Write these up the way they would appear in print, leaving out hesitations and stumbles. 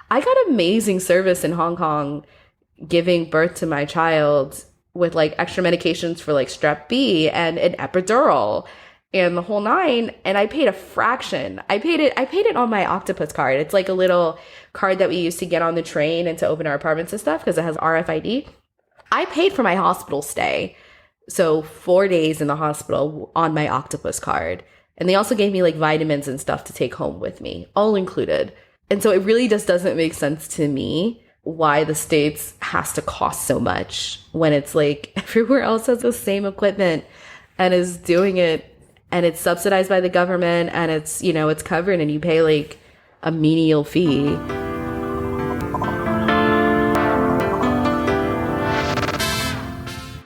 I got amazing service in Hong Kong giving birth to my child with like extra medications for like strep B and an epidural and the whole nine. And I paid a fraction. I paid it on my Octopus card. It's like a little card that we use to get on the train and to open our apartments and stuff because it has RFID. I paid for my hospital stay. So 4 days in the hospital on my Octopus card. And they also gave me like vitamins and stuff to take home with me, all included. And so it really just doesn't make sense to me why the States has to cost so much when it's like everywhere else has the same equipment and is doing it and it's subsidized by the government and it's, it's covered and you pay like a menial fee.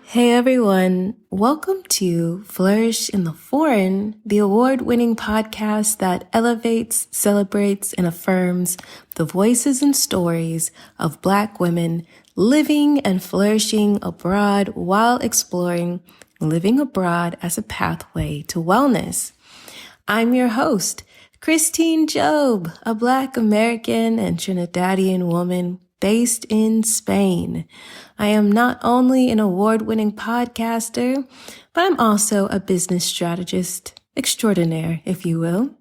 Hey everyone, welcome to Flourish in the Foreign, the award-winning podcast that elevates, celebrates, and affirms the voices and stories of Black women living and flourishing abroad while exploring living abroad as a pathway to wellness. I'm your host, Christine Job, a Black American and Trinidadian woman based in Spain. I am not only an award-winning podcaster, but I'm also a business strategist extraordinaire, if you will,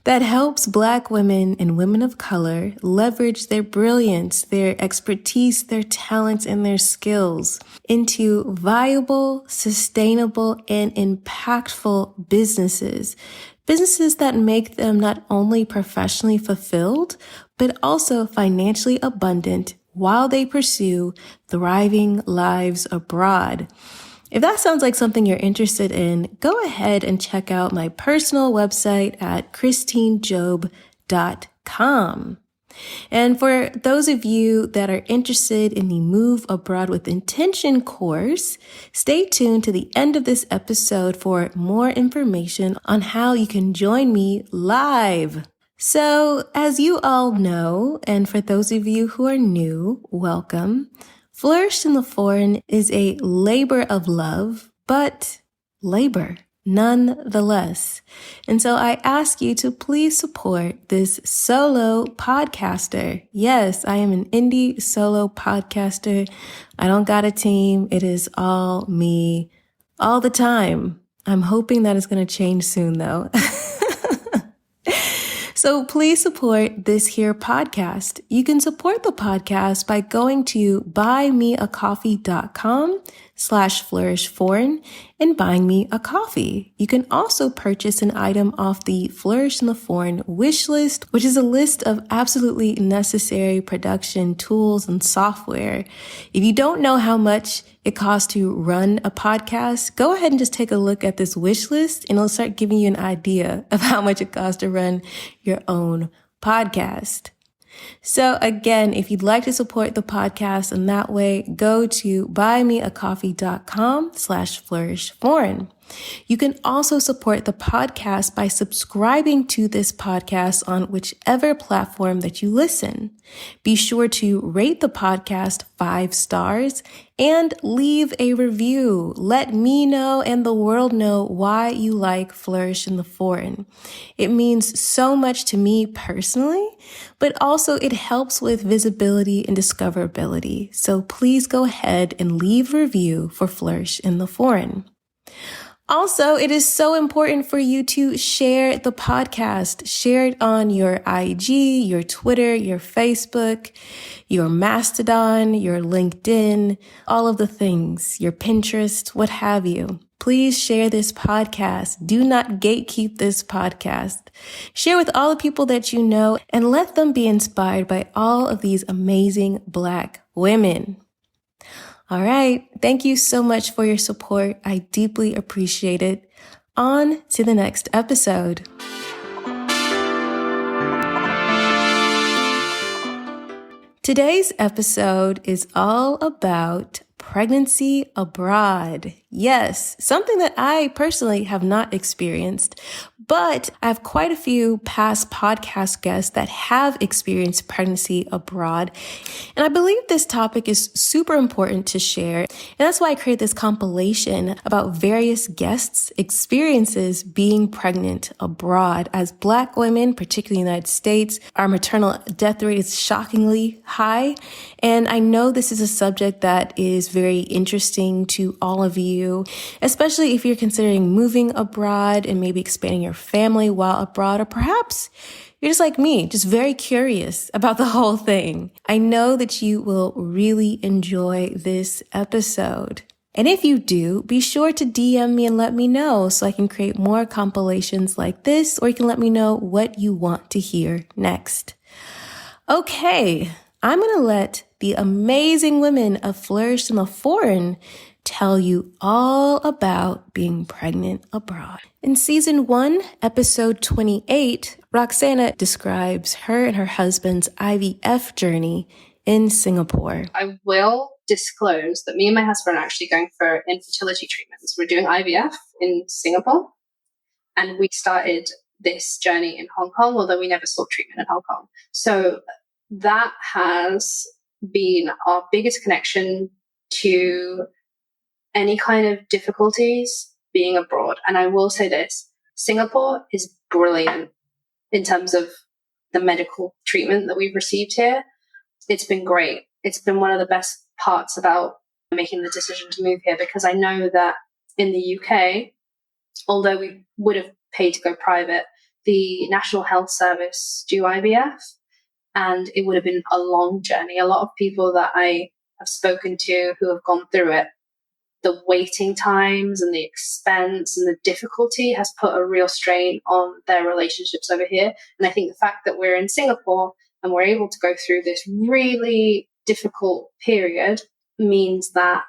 that helps Black women and women of color leverage their brilliance, their expertise, their talents, and their skills into viable, sustainable, and impactful businesses. Businesses that make them not only professionally fulfilled, but also financially abundant while they pursue thriving lives abroad. If that sounds like something you're interested in, go ahead and check out my personal website at christinejob.com. And for those of you that are interested in the Move Abroad with Intention course, stay tuned to the end of this episode for more information on how you can join me live. So, as you all know, and for those of you who are new, welcome. Flourish in the Foreign is a labor of love, but labor nonetheless. And so I ask you to please support this solo podcaster. Yes, I am an indie solo podcaster. I don't got a team. It is all me all the time. I'm hoping that it's going to change soon though. So please support this here podcast. You can support the podcast by going to buymeacoffee.com/flourishforeign and buying me a coffee. You can also purchase an item off the Flourish in the Foreign wish list, which is a list of absolutely necessary production tools and software. If you don't know how much it costs to run a podcast, go ahead and just take a look at this wish list and it'll start giving you an idea of how much it costs to run your own podcast. So again, if you'd like to support the podcast in that way, go to buymeacoffee.com/flourishforeign. You can also support the podcast by subscribing to this podcast on whichever platform that you listen. Be sure to rate the podcast 5 stars and leave a review. Let me know and the world know why you like Flourish in the Foreign. It means so much to me personally, but also it helps with visibility and discoverability. So please go ahead and leave a review for Flourish in the Foreign. Also, it is so important for you to share the podcast. Share it on your IG, your Twitter, your Facebook, your Mastodon, your LinkedIn, all of the things, your Pinterest, what have you. Please share this podcast. Do not gatekeep this podcast. Share with all the people that you know and let them be inspired by all of these amazing Black women. All right. Thank you so much for your support. I deeply appreciate it. On to the next episode. Today's episode is all about pregnancy abroad. Yes, something that I personally have not experienced, but I have quite a few past podcast guests that have experienced pregnancy abroad. And I believe this topic is super important to share. And that's why I created this compilation about various guests' experiences being pregnant abroad. As Black women, particularly in the United States, our maternal death rate is shockingly high. And I know this is a subject that is very interesting to all of you, especially if you're considering moving abroad and maybe expanding your family while abroad, or perhaps you're just like me, just very curious about the whole thing. I know that you will really enjoy this episode. And if you do, be sure to DM me and let me know so I can create more compilations like this, or you can let me know what you want to hear next. Okay, I'm going to let the amazing women of Flourish in the Foreign tell you all about being pregnant abroad. In season 1, episode 28, Roxana describes her and her husband's IVF journey in Singapore. I will disclose that me and my husband are actually going for infertility treatments. We're doing IVF in Singapore, and we started this journey in Hong Kong, although we never sought treatment in Hong Kong. So that has been our biggest connection to any kind of difficulties being abroad. And I will say this, Singapore is brilliant in terms of the medical treatment that we've received here. It's been great. It's been one of the best parts about making the decision to move here, because I know that in the UK, although we would have paid to go private, the National Health Service do IVF, and it would have been a long journey. A lot of people that I have spoken to who have gone through it, the waiting times and the expense and the difficulty has put a real strain on their relationships over here. And I think the fact that we're in Singapore and we're able to go through this really difficult period means that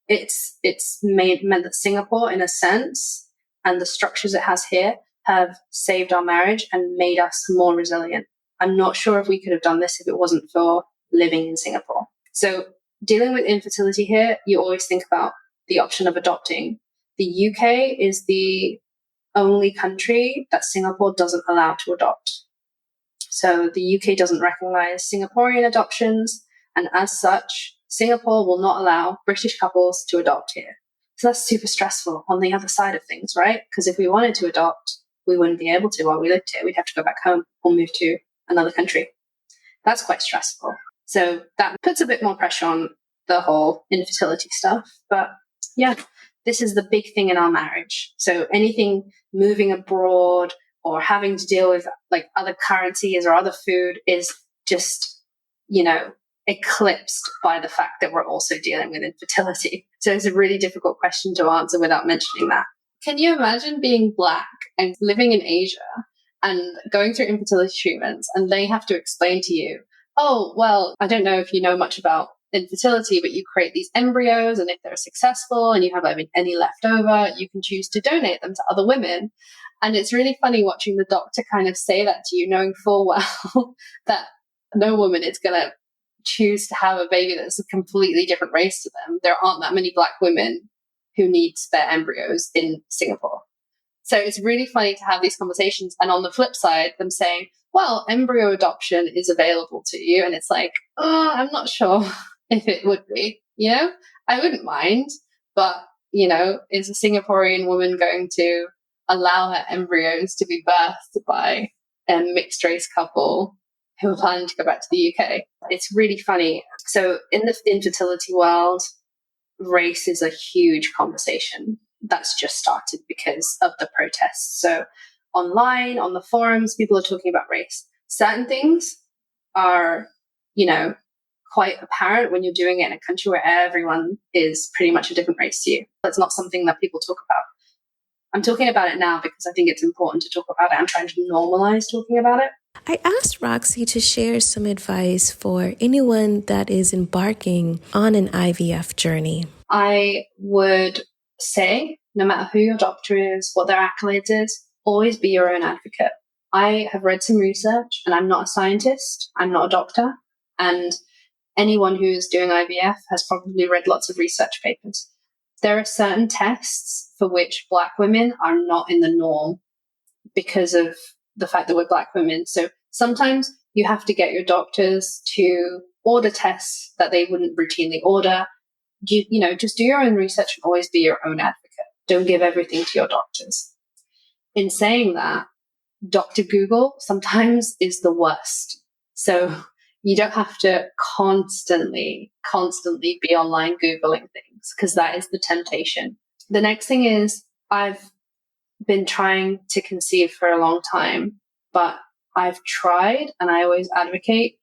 it's meant that Singapore, in a sense, and the structures it has here have saved our marriage and made us more resilient. I'm not sure if we could have done this if it wasn't for living in Singapore. So dealing with infertility here, you always think about the option of adopting. The UK is the only country that Singapore doesn't allow to adopt. So the UK doesn't recognize Singaporean adoptions, and as such, Singapore will not allow British couples to adopt here. So that's super stressful on the other side of things, right? Because if we wanted to adopt, we wouldn't be able to while we lived here. We'd have to go back home or move to another country. That's quite stressful. So that puts a bit more pressure on the whole infertility stuff. But yeah, this is the big thing in our marriage. So anything moving abroad or having to deal with like other currencies or other food is just, eclipsed by the fact that we're also dealing with infertility. So it's a really difficult question to answer without mentioning that. Can you imagine being Black and living in Asia and going through infertility treatments, and they have to explain to you, oh, well, I don't know if you know much about infertility, but you create these embryos, and if they're successful and you have any left over, you can choose to donate them to other women. And it's really funny watching the doctor kind of say that to you, knowing full well that no woman is going to choose to have a baby that's a completely different race to them. There aren't that many Black women who need spare embryos in Singapore. So it's really funny to have these conversations. And on the flip side, them saying, well, embryo adoption is available to you. And it's like, oh, I'm not sure if it would be, I wouldn't mind, but, is a Singaporean woman going to allow her embryos to be birthed by a mixed race couple who are planning to go back to the UK? It's really funny. So in the infertility world, race is a huge conversation that's just started because of the protests. So online, on the forums, people are talking about race. Certain things are, quite apparent when you're doing it in a country where everyone is pretty much a different race to you. That's not something that people talk about. I'm talking about it now because I think it's important to talk about it. I'm trying to normalize talking about it. I asked Roxy to share some advice for anyone that is embarking on an IVF journey. I would say, no matter who your doctor is, what their accolades is, always be your own advocate. I have read some research, and I'm not a scientist, I'm not a doctor, and anyone who is doing IVF has probably read lots of research papers. There are certain tests for which Black women are not in the norm because of the fact that we're Black women. So sometimes you have to get your doctors to order tests that they wouldn't routinely order. You know, just do your own research and always be your own advocate. Don't give everything to your doctors. In saying that, Dr. Google sometimes is the worst. So you don't have to constantly be online Googling things, because that is the temptation. The next thing is, I've been trying to conceive for a long time, but I've tried, and I always advocate,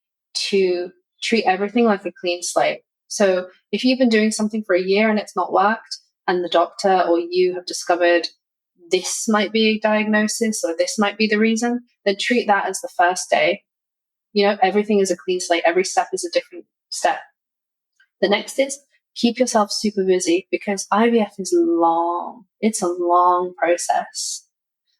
to treat everything like a clean slate. So if you've been doing something for a year and it's not worked, and the doctor or you have discovered this might be a diagnosis or this might be the reason, then treat that as the first day. You know, everything is a clean slate. Every step is a different step. The next is keep yourself super busy, because IVF is long. It's a long process.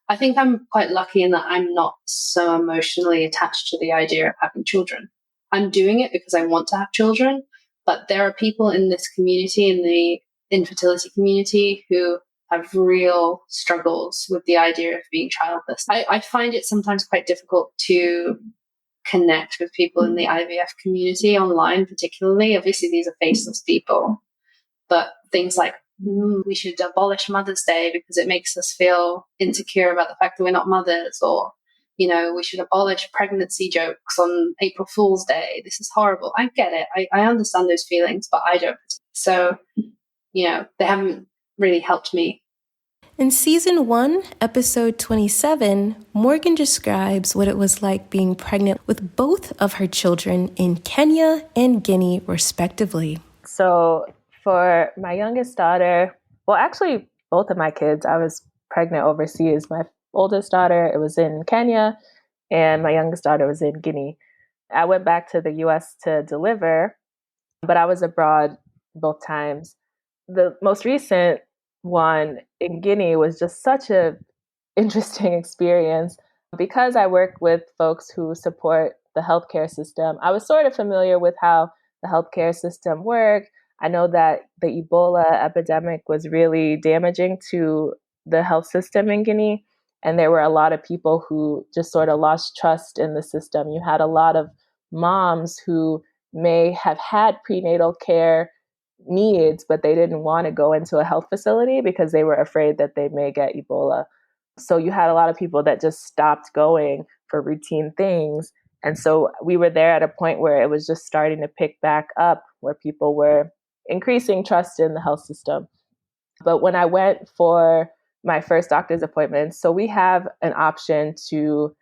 I think I'm quite lucky in that I'm not so emotionally attached to the idea of having children. I'm doing it because I want to have children, but there are people in this community, in the infertility community, who have real struggles with the idea of being childless. I find it sometimes quite difficult to connect with people in the IVF community online, particularly. Obviously, these are faceless people, but things like, we should abolish Mother's Day because it makes us feel insecure about the fact that we're not mothers, or, you know, we should abolish pregnancy jokes on April Fool's Day. This is horrible. I get it. I understand those feelings, but I don't. So, you know, they haven't really helped me. In Season 1, Episode 27, Morgan describes what it was like being pregnant with both of her children in Kenya and Guinea, respectively. So for my youngest daughter, well, actually, both of my kids, I was pregnant overseas. My oldest daughter, it was in Kenya, and my youngest daughter was in Guinea. I went back to the US to deliver, but I was abroad both times. The most recent one in Guinea was just such a interesting experience. Because I work with folks who support the healthcare system, I was sort of familiar with how the healthcare system worked. I know that the Ebola epidemic was really damaging to the health system in Guinea, and there were a lot of people who just sort of lost trust in the system. You had a lot of moms who may have had prenatal care needs, but they didn't want to go into a health facility because they were afraid that they may get Ebola. So you had a lot of people that just stopped going for routine things. And so we were there at a point where it was just starting to pick back up, where people were increasing trust in the health system. But when I went for my first doctor's appointment, so we have an option to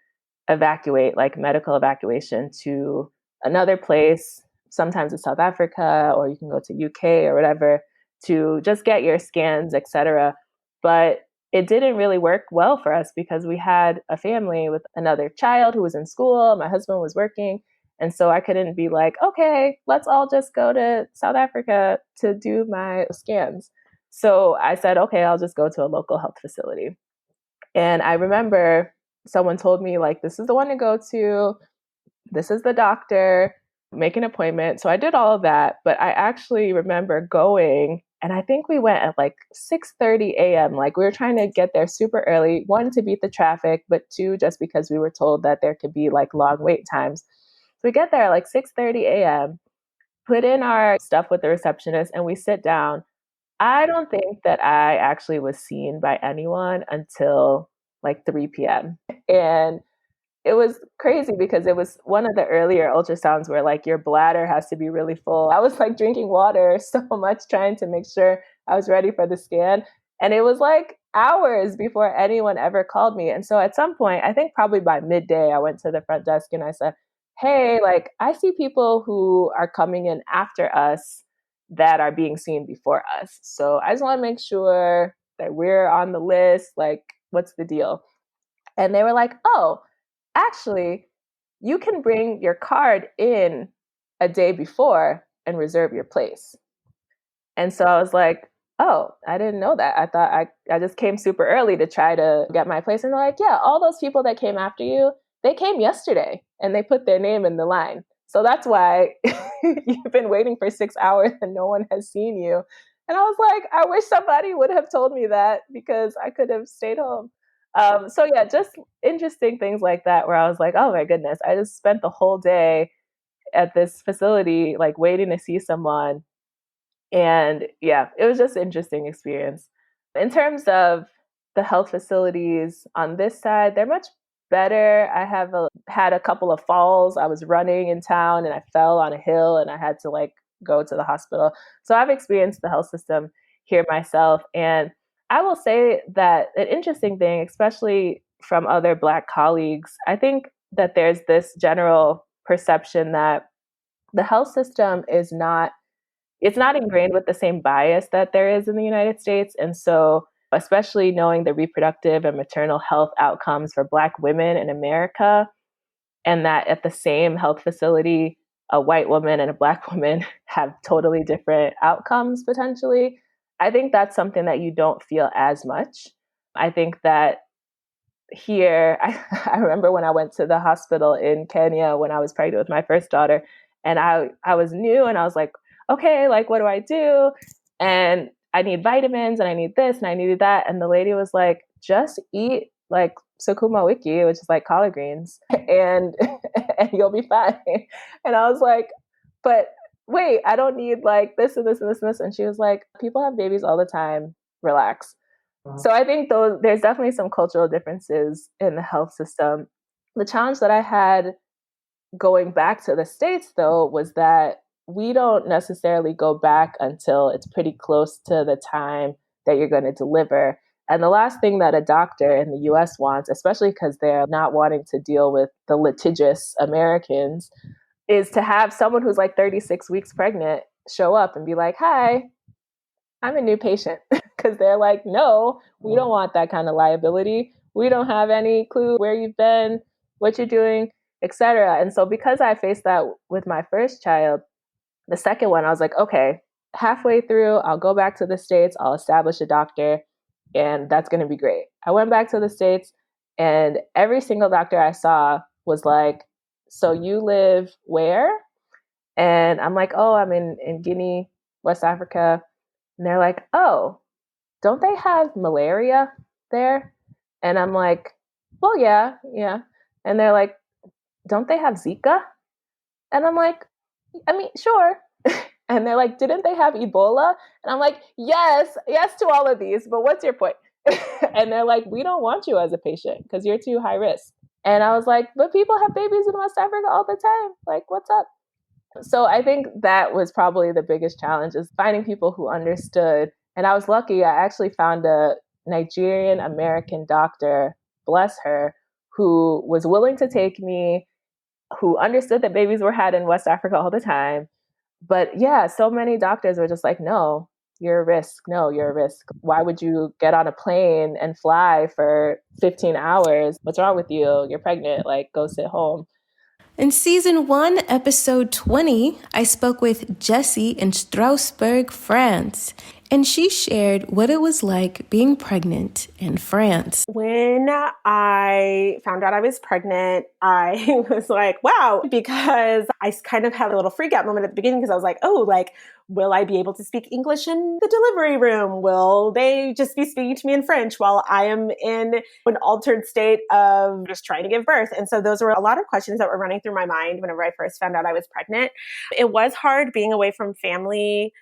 evacuate, like medical evacuation, to another place. Sometimes it's South Africa, or you can go to UK or whatever, to just get your scans, etc. But it didn't really work well for us because we had a family with another child who was in school. My husband was working. And so I couldn't be like, okay, let's all just go to South Africa to do my scans. So I said, okay, I'll just go to a local health facility. And I remember someone told me, like, this is the one to go to. This is the doctor. Make an appointment. So I did all of that. But I actually remember going, and I think we went at like 6:30 a.m. Like, we were trying to get there super early. One, to beat the traffic, but two, just because we were told that there could be like long wait times. So we get there at like 6:30 a.m., put in our stuff with the receptionist, and we sit down. I don't think that I actually was seen by anyone until like 3 p.m. And it was crazy because it was one of the earlier ultrasounds where like your bladder has to be really full. I was like drinking water so much, trying to make sure I was ready for the scan. And it was like hours before anyone ever called me. And so at some point, I think probably by midday, I went to the front desk and I said, hey, like, I see people who are coming in after us that are being seen before us. So I just want to make sure that we're on the list. Like, what's the deal? And they were like, oh, actually, you can bring your card in a day before and reserve your place. And so I was like, oh, I didn't know that. I thought I just came super early to try to get my place. And they're like, yeah, all those people that came after you, they came yesterday and they put their name in the line. So that's why you've been waiting for 6 hours and no one has seen you. And I was like, I wish somebody would have told me that because I could have stayed home. So yeah, just interesting things like that where I was like, oh my goodness, I just spent the whole day at this facility, like waiting to see someone. And yeah, it was just an interesting experience. In terms of the health facilities on this side, they're much better. I have had a couple of falls. I was running in town and I fell on a hill and I had to like go to the hospital. So I've experienced the health system here myself. And I will say that an interesting thing, especially from other Black colleagues, I think that there's this general perception that the health system is not it's not ingrained with the same bias that there is in the United States. And so, especially knowing the reproductive and maternal health outcomes for Black women in America, and that at the same health facility, a white woman and a Black woman have totally different outcomes potentially. I think that's something that you don't feel as much. I think that here, I remember when I went to the hospital in Kenya when I was pregnant with my first daughter, and I was new and I was like, okay, like, what do I do? And I need vitamins and I need this and I needed that. And the lady was like, just eat like sukuma wiki, which is like collard greens, and and you'll be fine. And I was like, but wait, I don't need like this and this and this and this. And she was like, people have babies all the time. Relax. So I think there's definitely some cultural differences in the health system. The challenge that I had going back to the States, though, was that we don't necessarily go back until it's pretty close to the time that you're going to deliver. And the last thing that a doctor in the US wants, especially because they're not wanting to deal with the litigious Americans, is to have someone who's like 36 weeks pregnant show up and be like, hi, I'm a new patient. Because they're like, no, we don't want that kind of liability. We don't have any clue where you've been, what you're doing, etc. And so because I faced that with my first child, the second one, I was like, okay, halfway through, I'll go back to the States, I'll establish a doctor, and that's going to be great. I went back to the States, and every single doctor I saw was like, so you live where? And I'm like, oh, I'm in Guinea, West Africa. And they're like, oh, don't they have malaria there? And I'm like, well, yeah. And they're like, don't they have Zika? And I'm like, I mean, sure. And they're like, didn't they have Ebola? And I'm like, yes to all of these, but what's your point? And they're like, we don't want you as a patient because you're too high risk. And I was like, but people have babies in West Africa all the time. Like, what's up? So I think that was probably the biggest challenge, is finding people who understood. And I was lucky. I actually found a Nigerian American doctor, bless her, who was willing to take me, who understood that babies were had in West Africa all the time. But yeah, so many doctors were just like, no, you're a risk. No, you're a risk. Why would you get on a plane and fly for 15 hours? What's wrong with you? You're pregnant. Like, go sit home. In season 1, episode 20, I spoke with Jessie in Strasbourg, France, and she shared what it was like being pregnant in France. When I found out I was pregnant, I was like, wow, because I kind of had a little freak out moment at the beginning because I was like, oh, like, will I be able to speak English in the delivery room? Will they just be speaking to me in French while I am in an altered state of just trying to give birth? And so those were a lot of questions that were running through my mind whenever I first found out I was pregnant. It was hard being away from family.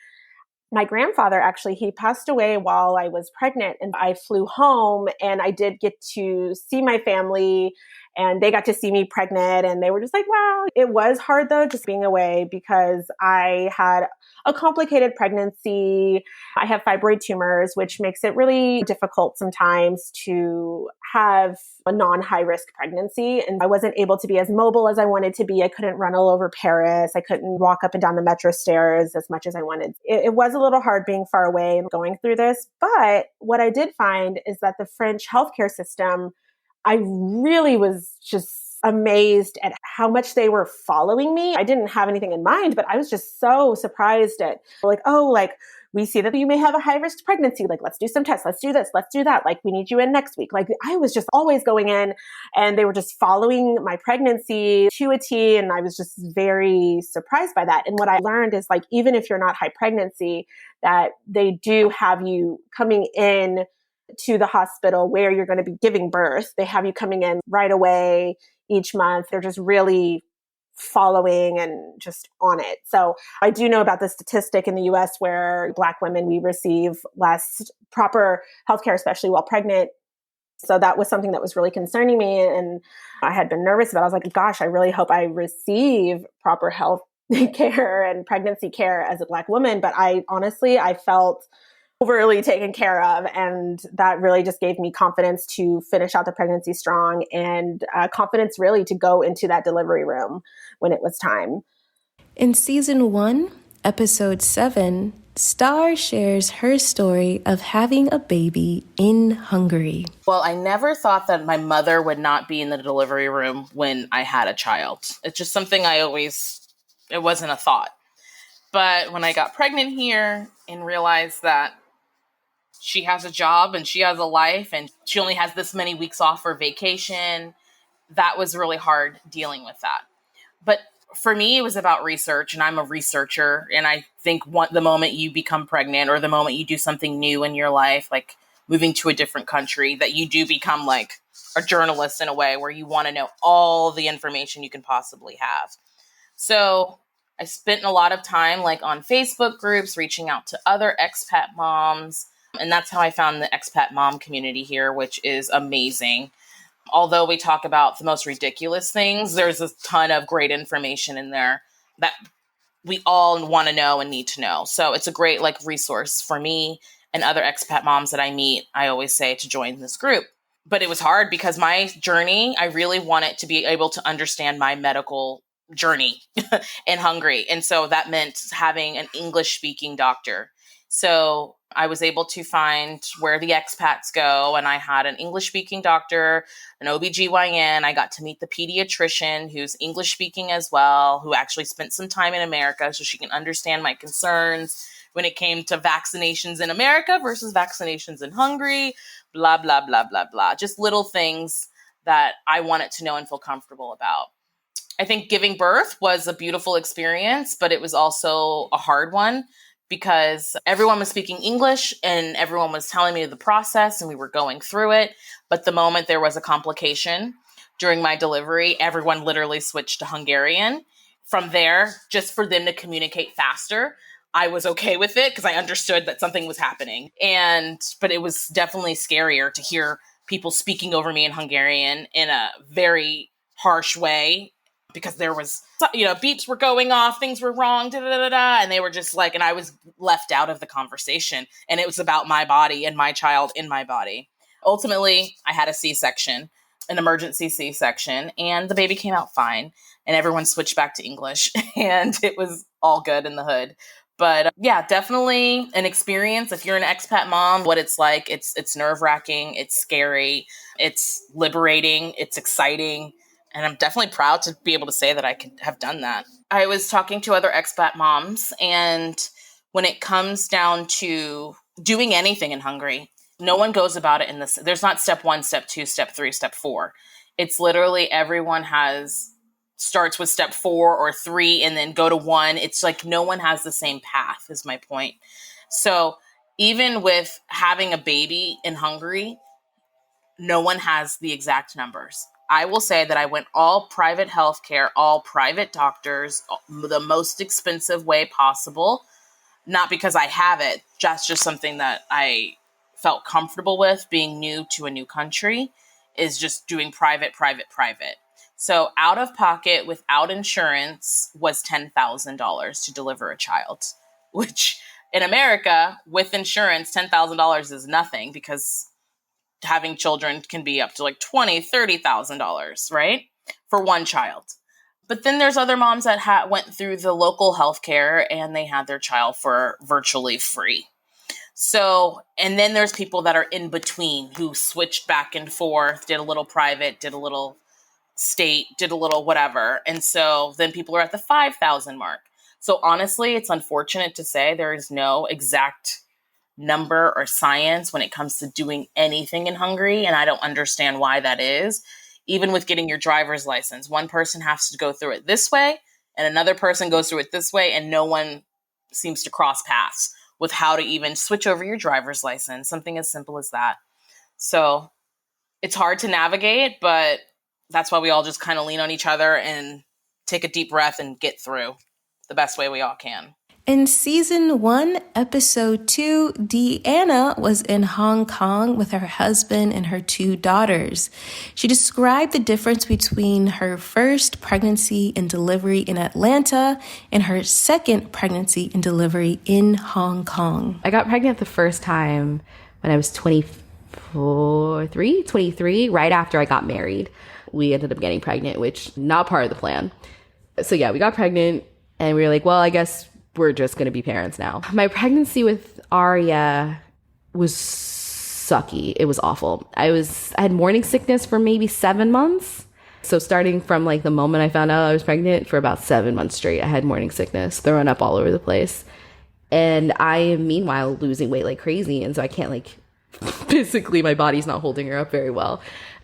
My grandfather, actually, he passed away while I was pregnant, and I flew home and I did get to see my family, and they got to see me pregnant, and they were just like, wow. It was hard though, just being away, because I had a complicated pregnancy. I have fibroid tumors, which makes it really difficult sometimes to have a non-high risk pregnancy. And I wasn't able to be as mobile as I wanted to be. I couldn't run all over Paris. I couldn't walk up and down the metro stairs as much as I wanted. It was a little hard being far away and going through this. But what I did find is that the French healthcare system, I really was just amazed at how much they were following me. I didn't have anything in mind, but I was just so surprised at like, oh, like we see that you may have a high risk pregnancy. Like, let's do some tests. Let's do this. Let's do that. Like, we need you in next week. Like, I was just always going in, and they were just following my pregnancy to a T. And I was just very surprised by that. And what I learned is, like, even if you're not high pregnancy, that they do have you coming in to the hospital where you're going to be giving birth. They have you coming in right away each month. They're just really following and just on it. So I do know about the statistic in the US where Black women, we receive less proper healthcare, especially while pregnant. So that was something that was really concerning me. And I had been nervous about it. I was like, gosh, I really hope I receive proper health care and pregnancy care as a Black woman. But I felt overly taken care of. And that really just gave me confidence to finish out the pregnancy strong, and confidence really to go into that delivery room when it was time. In season 1, episode 7, Star shares her story of having a baby in Hungary. Well, I never thought that my mother would not be in the delivery room when I had a child. It's just something it wasn't a thought. But when I got pregnant here and realized that she has a job and she has a life and she only has this many weeks off for vacation, that was really hard dealing with that. But for me, it was about research, and I'm a researcher. And I think the moment you become pregnant or the moment you do something new in your life, like moving to a different country, that you do become like a journalist in a way where you want to know all the information you can possibly have. So I spent a lot of time like on Facebook groups, reaching out to other expat moms. And that's how I found the expat mom community here, which is amazing. Although we talk about the most ridiculous things, there's a ton of great information in there that we all want to know and need to know. So it's a great like resource for me and other expat moms that I meet. I always say to join this group. But it was hard because my journey, I really wanted to be able to understand my medical journey in Hungary. And so that meant having an English speaking doctor. So I was able to find where the expats go, and I had an English-speaking doctor, an OBGYN. I got to meet the pediatrician who's English-speaking as well, who actually spent some time in America so she can understand my concerns when it came to vaccinations in America versus vaccinations in Hungary, blah, blah, blah, blah, blah. Just little things that I wanted to know and feel comfortable about. I think giving birth was a beautiful experience, but it was also a hard one, because everyone was speaking English and everyone was telling me the process and we were going through it. But the moment there was a complication during my delivery, everyone literally switched to Hungarian. From there, just for them to communicate faster, I was okay with it because I understood that something was happening. But it was definitely scarier to hear people speaking over me in Hungarian in a very harsh way, because there was, beeps were going off, things were wrong, and they were just like, and I was left out of the conversation, and it was about my body and my child in my body. Ultimately, I had a C-section, an emergency C-section, and the baby came out fine, and everyone switched back to English, and it was all good in the hood. But yeah, definitely an experience. If you're an expat mom, what it's like, it's nerve-wracking, it's scary, it's liberating, it's exciting. And I'm definitely proud to be able to say that I could have done that. I was talking to other expat moms, and when it comes down to doing anything in Hungary, no one goes about it in this. There's not step 1, step 2, step 3, step 4. It's literally everyone starts with step 4 or 3 and then go to 1. It's like no one has the same path, is my point. So even with having a baby in Hungary, no one has the exact numbers. I will say that I went all private healthcare, all private doctors, the most expensive way possible. Not because I have it, just something that I felt comfortable with. Being new to a new country is just doing private. So out of pocket without insurance was $10,000 to deliver a child, which in America with insurance, $10,000 is nothing, because having children can be up to like $20,000, $30,000, right? For one child. But then there's other moms that went through the local healthcare and they had their child for virtually free. So, and then there's people that are in between who switched back and forth, did a little private, did a little state, did a little whatever. And so then people are at the 5,000 mark. So honestly, it's unfortunate to say there is no exact number or science when it comes to doing anything in Hungary. And I don't understand why that is. Even with getting your driver's license, one person has to go through it this way and another person goes through it this way, and no one seems to cross paths with how to even switch over your driver's license, something as simple as that. So it's hard to navigate, but that's why we all just kind of lean on each other and take a deep breath and get through the best way we all can. In season 1, episode 2, Deanna was in Hong Kong with her husband and her 2 daughters. She described the difference between her first pregnancy and delivery in Atlanta and her second pregnancy and delivery in Hong Kong. I got pregnant the first time when I was 23, right after I got married. We ended up getting pregnant, which not part of the plan. So yeah, we got pregnant and we were like, well, I guess we're just going to be parents now. My pregnancy with Aria was sucky. It was awful. I had morning sickness for maybe 7 months. So starting from like the moment I found out I was pregnant, for about 7 months straight, I had morning sickness, throwing up all over the place. And I am meanwhile losing weight like crazy. And so I can't like, physically my body's not holding her up very well.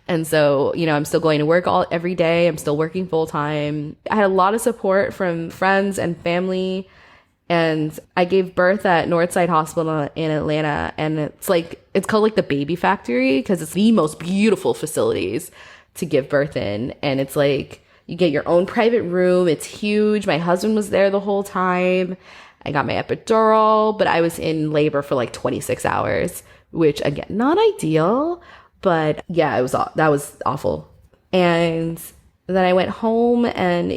And so, I'm still going to work every day. I'm still working full time. I had a lot of support from friends and family. And I gave birth at Northside Hospital in Atlanta. And it's called like the baby factory because it's the most beautiful facilities to give birth in. And it's like, you get your own private room. It's huge. My husband was there the whole time. I got my epidural, but I was in labor for like 26 hours, which again, not ideal, but yeah, that was awful. And then I went home and,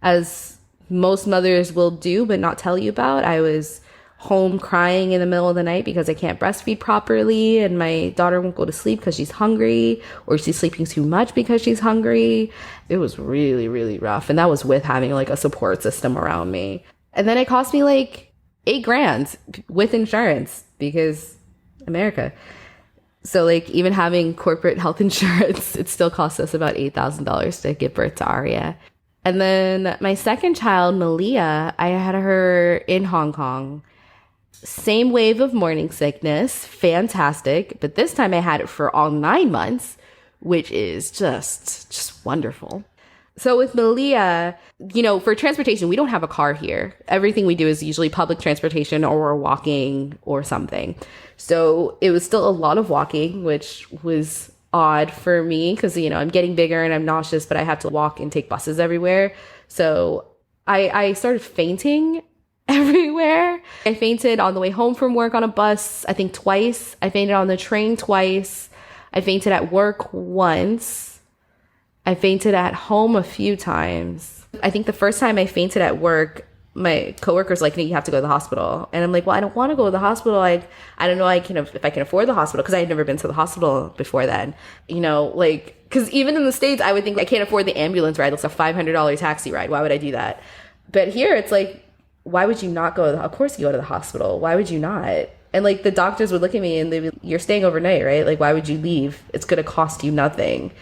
as most mothers will do but not tell you about, I was home crying in the middle of the night because I can't breastfeed properly and my daughter won't go to sleep because she's hungry, or she's sleeping too much because she's hungry. It was really, really rough. And that was with having like a support system around me. And then it cost me like $8,000 with insurance because America. So like even having corporate health insurance, it still cost us about $8,000 to give birth to Aria. And then my second child, Malia, I had her in Hong Kong. Same wave of morning sickness, fantastic. But this time I had it for all 9 months, which is just wonderful. So with Malia, for transportation, we don't have a car here. Everything we do is usually public transportation or we're walking or something. So it was still a lot of walking, which was odd for me because, I'm getting bigger and I'm nauseous, but I have to walk and take buses everywhere. So I started fainting everywhere. I fainted on the way home from work on a bus, I think twice. I fainted on the train twice. I fainted at work once. I fainted at home a few times. I think the first time I fainted at work, my coworker's like, "No, you have to go to the hospital." And I'm like, "Well, I don't want to go to the hospital. I don't know if I can afford the hospital," because I had never been to the hospital before then. Because even in the States, I would think I can't afford the ambulance ride. It's a $500 taxi ride. Why would I do that? But here, it's like, why would you not go? Of course you go to the hospital. Why would you not? And like the doctors would look at me and they'd be, "You're staying overnight, right? Like, why would you leave? It's going to cost you nothing."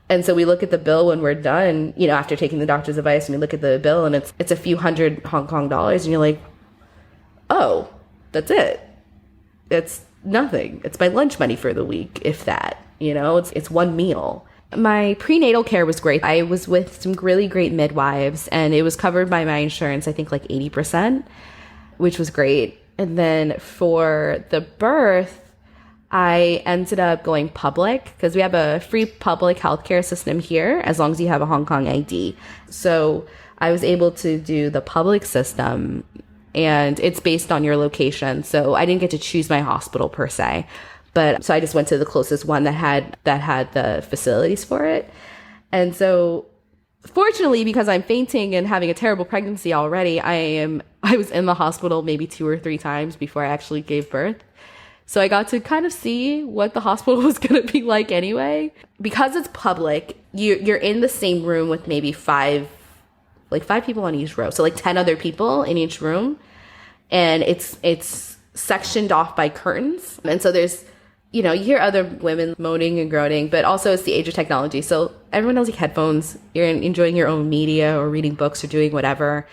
And so we look at the bill when we're done, after taking the doctor's advice, and we look at the bill and it's a few hundred Hong Kong dollars. And you're like, oh, that's it. It's nothing. It's my lunch money for the week, if that, it's one meal. My prenatal care was great. I was with some really great midwives and it was covered by my insurance, I think like 80%, which was great. And then for the birth, I ended up going public because we have a free public healthcare system here as long as you have a Hong Kong ID. So I was able to do the public system and it's based on your location. So I didn't get to choose my hospital per se, but so I just went to the closest one that had the facilities for it. And so fortunately, because I'm fainting and having a terrible pregnancy already, I was in the hospital maybe 2 or 3 times before I actually gave birth. So I got to kind of see what the hospital was going to be like anyway. Because it's public, you're in the same room with maybe 5 people on each row. So like 10 other people in each room. And it's sectioned off by curtains. And so there's, you hear other women moaning and groaning, but also it's the age of technology. So everyone has like headphones. You're enjoying your own media or reading books or doing whatever.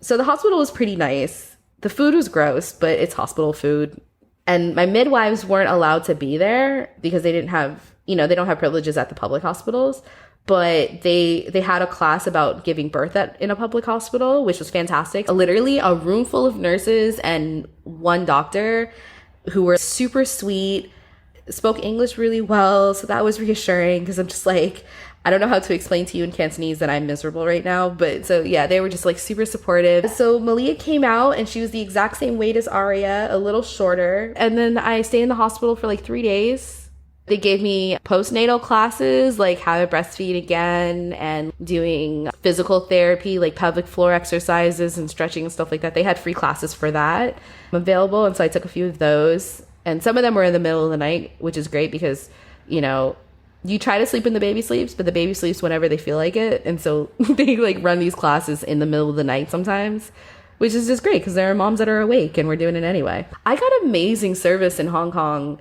So the hospital was pretty nice. The food was gross, but it's hospital food. And my midwives weren't allowed to be there because they didn't have, they don't have privileges at the public hospitals. But they had a class about giving birth in a public hospital, which was fantastic. Literally a room full of nurses and one doctor who were super sweet, spoke English really well. So that was reassuring because I'm just like, I don't know how to explain to you in Cantonese that I'm miserable right now. But so yeah, they were just like super supportive. So Malia came out and she was the exact same weight as Aria, a little shorter. And then I stayed in the hospital for like 3 days. They gave me postnatal classes, like how to breastfeed again and doing physical therapy, like pelvic floor exercises and stretching and stuff like that. They had free classes for that available. And so I took a few of those. And some of them were in the middle of the night, which is great because, you try to sleep when the baby sleeps, but the baby sleeps whenever they feel like it. And so they like run these classes in the middle of the night sometimes, which is just great because there are moms that are awake and we're doing it anyway. I got amazing service in Hong Kong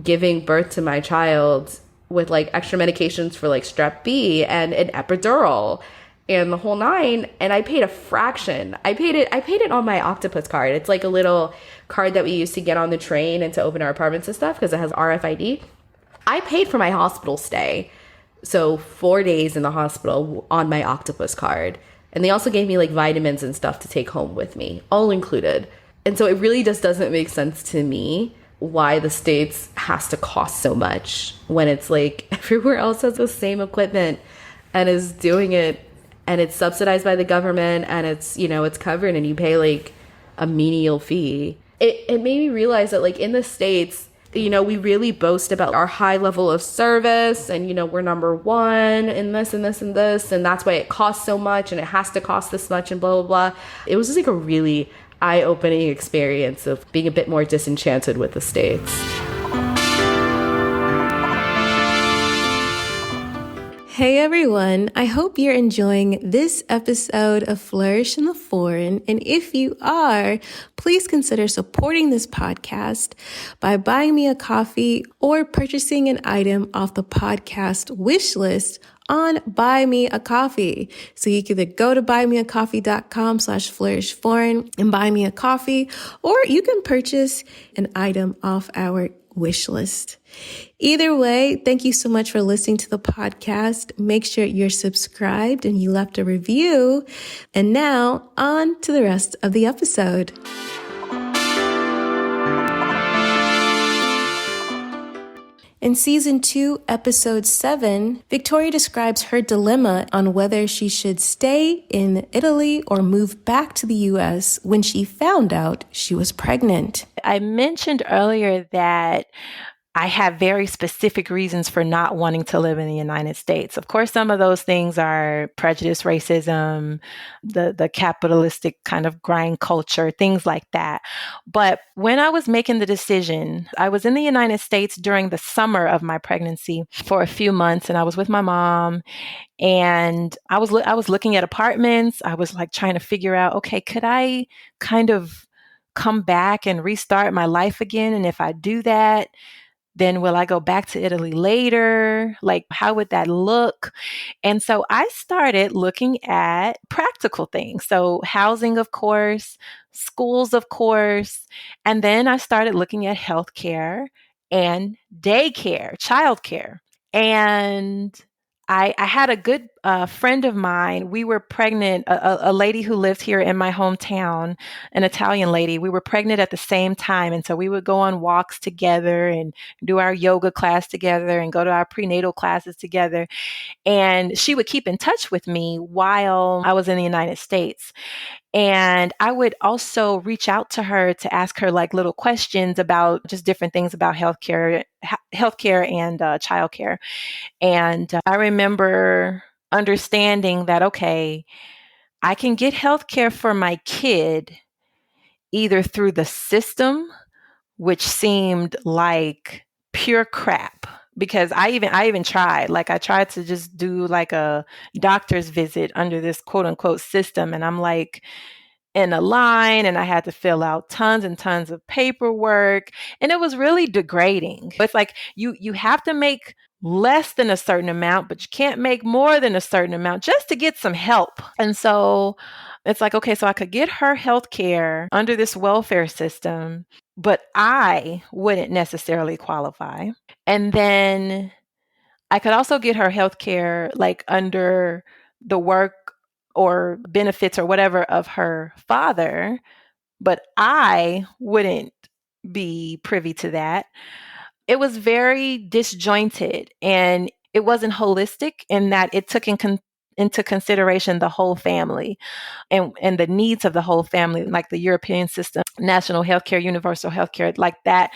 giving birth to my child with like extra medications for like strep B and an epidural and the whole nine. And I paid a fraction. I paid it on my Octopus card. It's like a little card that we use to get on the train and to open our apartments and stuff because it has RFID. I paid for my hospital stay. So 4 days in the hospital on my Octopus card. And they also gave me like vitamins and stuff to take home with me, all included. And so it really just doesn't make sense to me why the States has to cost so much when it's like everywhere else has the same equipment and is doing it and it's subsidized by the government and it's, it's covered and you pay like a menial fee. It made me realize that like in the States, we really boast about our high level of service and, we're number one in this and this and this. And that's why it costs so much and it has to cost this much and blah, blah, blah. It was just like a really eye-opening experience of being a bit more disenchanted with the States. Hey everyone, I hope you're enjoying this episode of Flourish in the Foreign. And if you are, please consider supporting this podcast by buying me a coffee or purchasing an item off the podcast wish list on Buy Me a Coffee. So you can either go to buymeacoffee.com/flourishforeign and buy me a coffee, or you can purchase an item off our wish list. Either way, thank you so much for listening to the podcast. Make sure you're subscribed and you left a review. And now on to the rest of the episode. In season 2, episode 7, Victoria describes her dilemma on whether she should stay in Italy or move back to the US when she found out she was pregnant. I mentioned earlier that I have very specific reasons for not wanting to live in the United States. Of course, some of those things are prejudice, racism, the capitalistic kind of grind culture, things like that. But when I was making the decision, I was in the United States during the summer of my pregnancy for a few months, and I was with my mom, and I was looking at apartments. I was like trying to figure out, okay, could I kind of come back and restart my life again? And if I do that, then will I go back to Italy later? Like, how would that look? And so I started looking at practical things. So housing, of course, schools, of course. And then I started looking at healthcare and daycare, childcare. And I had a good friend of mine. We were pregnant, a lady who lived here in my hometown, an Italian lady. We were pregnant at the same time. And so we would go on walks together and do our yoga class together and go to our prenatal classes together. And she would keep in touch with me while I was in the United States. And I would also reach out to her to ask her like little questions about just different things about healthcare and childcare. And I remember understanding that, okay, I can get healthcare for my kid either through the system, which seemed like pure crap. Because I even tried, like I tried to just do like a doctor's visit under this quote unquote system. And I'm like in a line and I had to fill out tons and tons of paperwork. And it was really degrading. It's like you have to make less than a certain amount, but you can't make more than a certain amount just to get some help. And so it's like, okay, so I could get her health care under this welfare system, but I wouldn't necessarily qualify. And then I could also get her health care like under the work or benefits or whatever of her father, but I wouldn't be privy to that. It was very disjointed and it wasn't holistic in that it took into consideration the whole family and the needs of the whole family, like the European system, national healthcare, universal healthcare, like that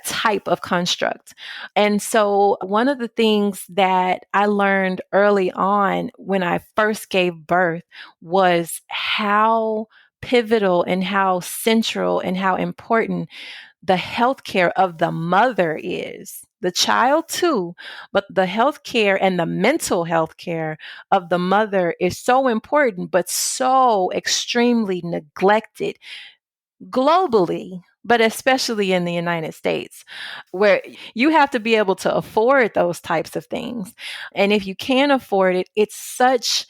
type of construct. And so one of the things that I learned early on when I first gave birth was how pivotal and how central and how important the healthcare of the mother is. The child too, but the healthcare and the mental healthcare of the mother is so important, but so extremely neglected globally, but especially in the United States, where you have to be able to afford those types of things. And if you can't afford it, it's such,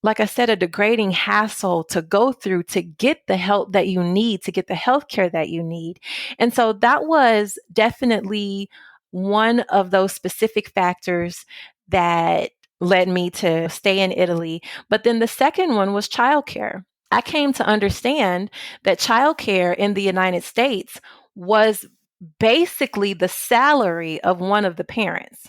like I said, a degrading hassle to go through to get the help that you need, to get the healthcare that you need. And so that was definitely one of those specific factors that led me to stay in Italy. But then the second one was childcare. I came to understand that childcare in the United States was basically the salary of one of the parents.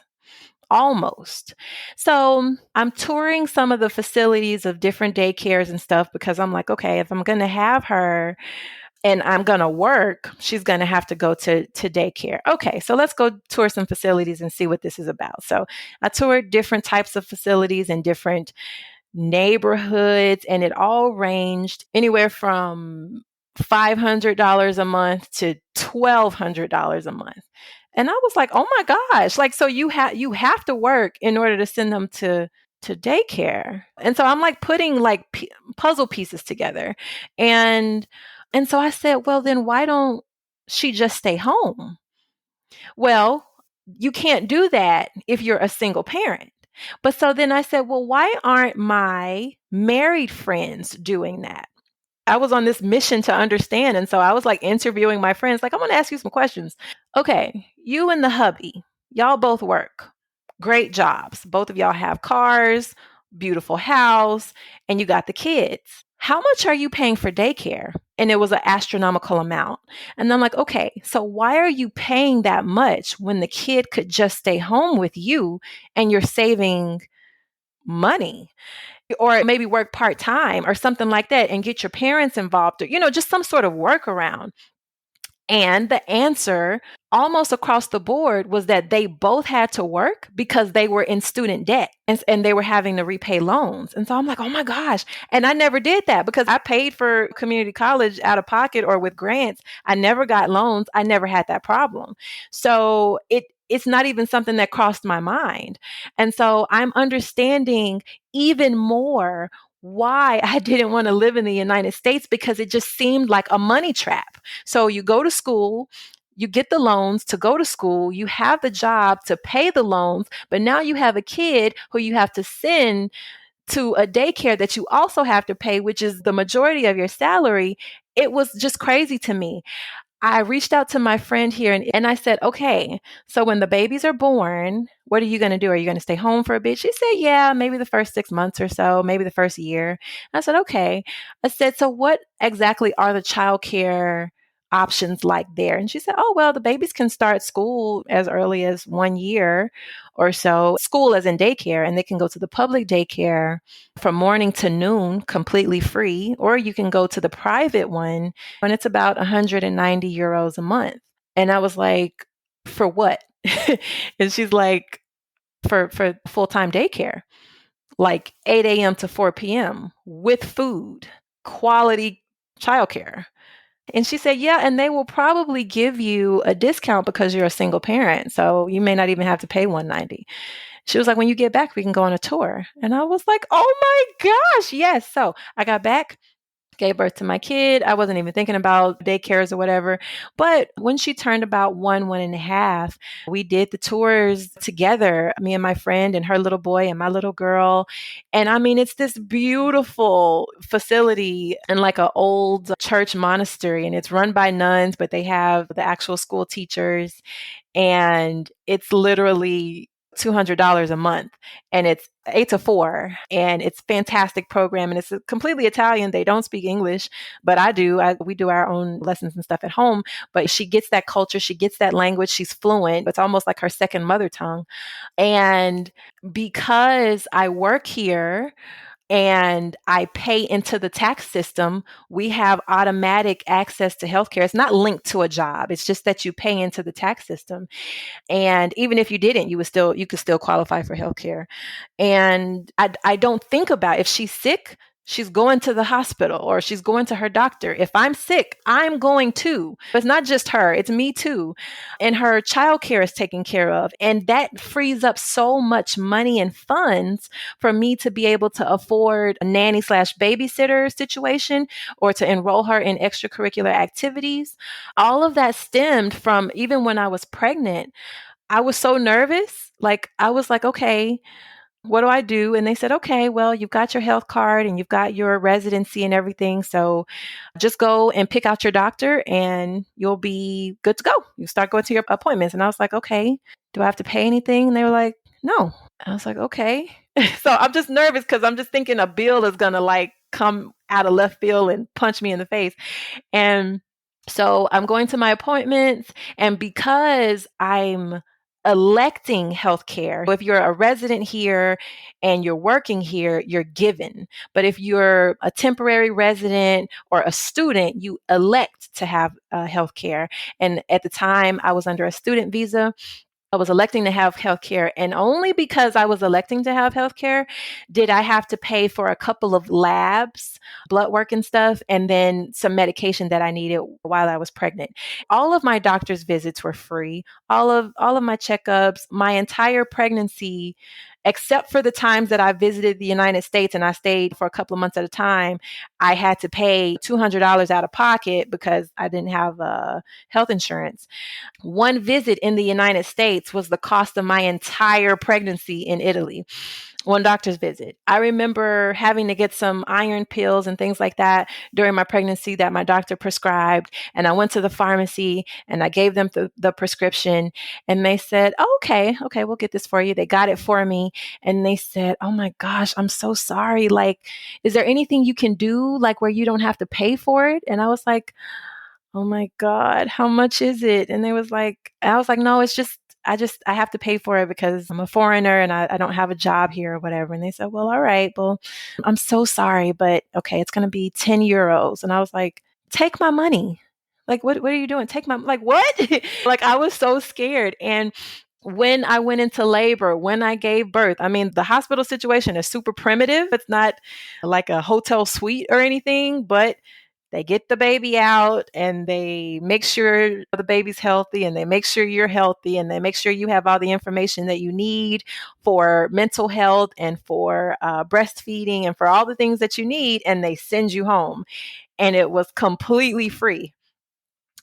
Almost. So I'm touring some of the facilities of different daycares and stuff because I'm like, okay, if I'm going to have her and I'm going to work, she's going to have to go to daycare. Okay, so let's go tour some facilities and see what this is about. So I toured different types of facilities in different neighborhoods, and it all ranged anywhere from $500 a month to $1,200 a month. And I was like, oh my gosh, like, so you have to work in order to send them to daycare. And so I'm like putting like puzzle pieces together. And so I said, well, then why don't she just stay home? Well, you can't do that if you're a single parent. But so then I said, well, why aren't my married friends doing that? I was on this mission to understand. And so I was like interviewing my friends, like, I'm going to ask you some questions. Okay, you and the hubby, y'all both work. Great jobs. Both of y'all have cars, beautiful house, and you got the kids. How much are you paying for daycare? And it was an astronomical amount. And I'm like, okay, so why are you paying that much when the kid could just stay home with you and you're saving money? Or maybe work part-time or something like that and get your parents involved or, just some sort of workaround. And the answer almost across the board was that they both had to work because they were in student debt and they were having to repay loans. And so I'm like, oh my gosh. And I never did that because I paid for community college out of pocket or with grants. I never got loans. I never had that problem. So it's not even something that crossed my mind. And so I'm understanding even more why I didn't want to live in the United States, because it just seemed like a money trap. So you go to school, you get the loans to go to school, you have the job to pay the loans, but now you have a kid who you have to send to a daycare that you also have to pay, which is the majority of your salary. It was just crazy to me. I reached out to my friend here and I said, okay, so when the babies are born, what are you going to do? Are you going to stay home for a bit? She said, yeah, maybe the first 6 months or so, maybe the first year. And I said, okay. I said, so what exactly are the childcare options like there? And she said, oh, well, the babies can start school as early as 1 year or so, school as in daycare, and they can go to the public daycare from morning to noon completely free, or you can go to the private one and it's about 190 euros a month. And I was like, for what? And she's like, for full-time daycare, like 8 a.m. to 4 p.m. with food, quality childcare. And she said, yeah, and they will probably give you a discount because you're a single parent. So you may not even have to pay 190. She was like, when you get back, we can go on a tour. And I was like, oh my gosh, yes. So I got back. gave birth to my kid. I wasn't even thinking about daycares or whatever. But when she turned about 1.5, we did the tours together, me and my friend and her little boy and my little girl. And I mean, it's this beautiful facility in like an old church monastery, and it's run by nuns, but they have the actual school teachers. And it's literally $200 a month, and it's 8 to 4, and it's fantastic program, and it's completely Italian. They don't speak English, but I do. We do our own lessons and stuff at home, but she gets that culture. She gets that language. She's fluent. It's almost like her second mother tongue. And because I work here, and I pay into the tax system, we have automatic access to healthcare. It's not linked to a job. It's just that you pay into the tax system. And even if you didn't, you could still qualify for healthcare. And I don't think about if she's sick, she's going to the hospital or she's going to her doctor. If I'm sick, I'm going too. It's not just her, it's me too. And her childcare is taken care of. And that frees up so much money and funds for me to be able to afford a nanny/babysitter situation or to enroll her in extracurricular activities. All of that stemmed from even when I was pregnant. I was so nervous. Like, I was like, okay, what do I do? And they said, okay, well, you've got your health card and you've got your residency and everything. So just go and pick out your doctor and you'll be good to go. You start going to your appointments. And I was like, okay, do I have to pay anything? And they were like, no. I was like, okay. So I'm just nervous because I'm just thinking a bill is going to like come out of left field and punch me in the face. And so I'm going to my appointments, and because I'm electing healthcare, if you're a resident here and you're working here, you're given. But if you're a temporary resident or a student, you elect to have healthcare. And at the time, I was under a student visa. I was electing to have healthcare, and only because I was electing to have healthcare did I have to pay for a couple of labs, blood work and stuff, and then some medication that I needed while I was pregnant. All of my doctor's visits were free. All of my checkups, my entire pregnancy, except for the times that I visited the United States and I stayed for a couple of months at a time, I had to pay $200 out of pocket because I didn't have health insurance. One visit in the United States was the cost of my entire pregnancy in Italy. One doctor's visit. I remember having to get some iron pills and things like that during my pregnancy that my doctor prescribed. And I went to the pharmacy and I gave them the prescription, and they said, oh, okay, we'll get this for you. They got it for me. And they said, oh my gosh, I'm so sorry. Like, is there anything you can do like where you don't have to pay for it? And I was like, oh my God, how much is it? And I was like, no, it's just, I have to pay for it because I'm a foreigner and I don't have a job here or whatever. And they said, well, all right, well, I'm so sorry, but okay, it's going to be 10 euros. And I was like, take my money. Like, what are you doing? Take my, like, what? Like, I was so scared. And when I went into labor, when I gave birth, I mean, the hospital situation is super primitive. It's not like a hotel suite or anything, but they get the baby out and they make sure the baby's healthy and they make sure you're healthy and they make sure you have all the information that you need for mental health and for breastfeeding and for all the things that you need. And they send you home, and it was completely free.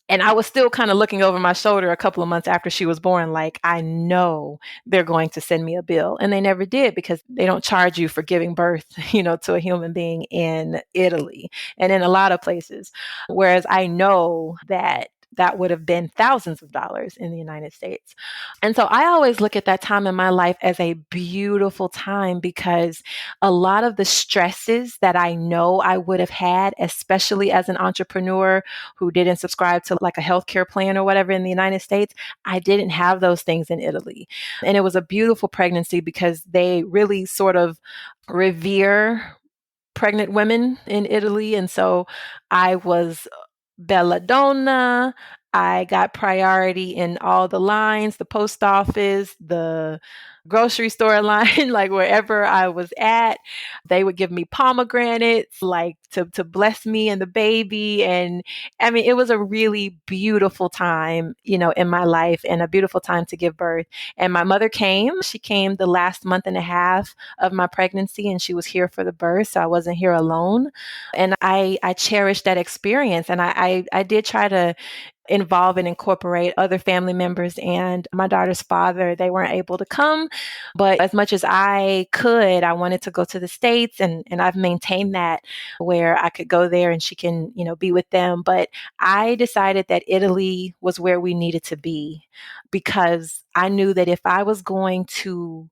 And I was still kind of looking over my shoulder a couple of months after she was born, like, I know they're going to send me a bill. And they never did, because they don't charge you for giving birth, to a human being in Italy and in a lot of places. Whereas I know that would have been thousands of dollars in the United States. And so I always look at that time in my life as a beautiful time, because a lot of the stresses that I know I would have had, especially as an entrepreneur who didn't subscribe to like a healthcare plan or whatever in the United States, I didn't have those things in Italy. And it was a beautiful pregnancy because they really sort of revere pregnant women in Italy. And so I was Bella Donna. I got priority in all the lines, the post office, the grocery store line, like wherever I was at. They would give me pomegranates, like to bless me and the baby. And I mean, it was a really beautiful time, in my life, and a beautiful time to give birth. And my mother came. She came the last month and a half of my pregnancy, and she was here for the birth. So I wasn't here alone. And I cherished that experience. And I did try to involve and incorporate other family members, and my daughter's father. They weren't able to come, but as much as I could, I wanted to go to the States, and I've maintained that, where I could go there and she can, be with them. But I decided that Italy was where we needed to be, because I knew that if I was going to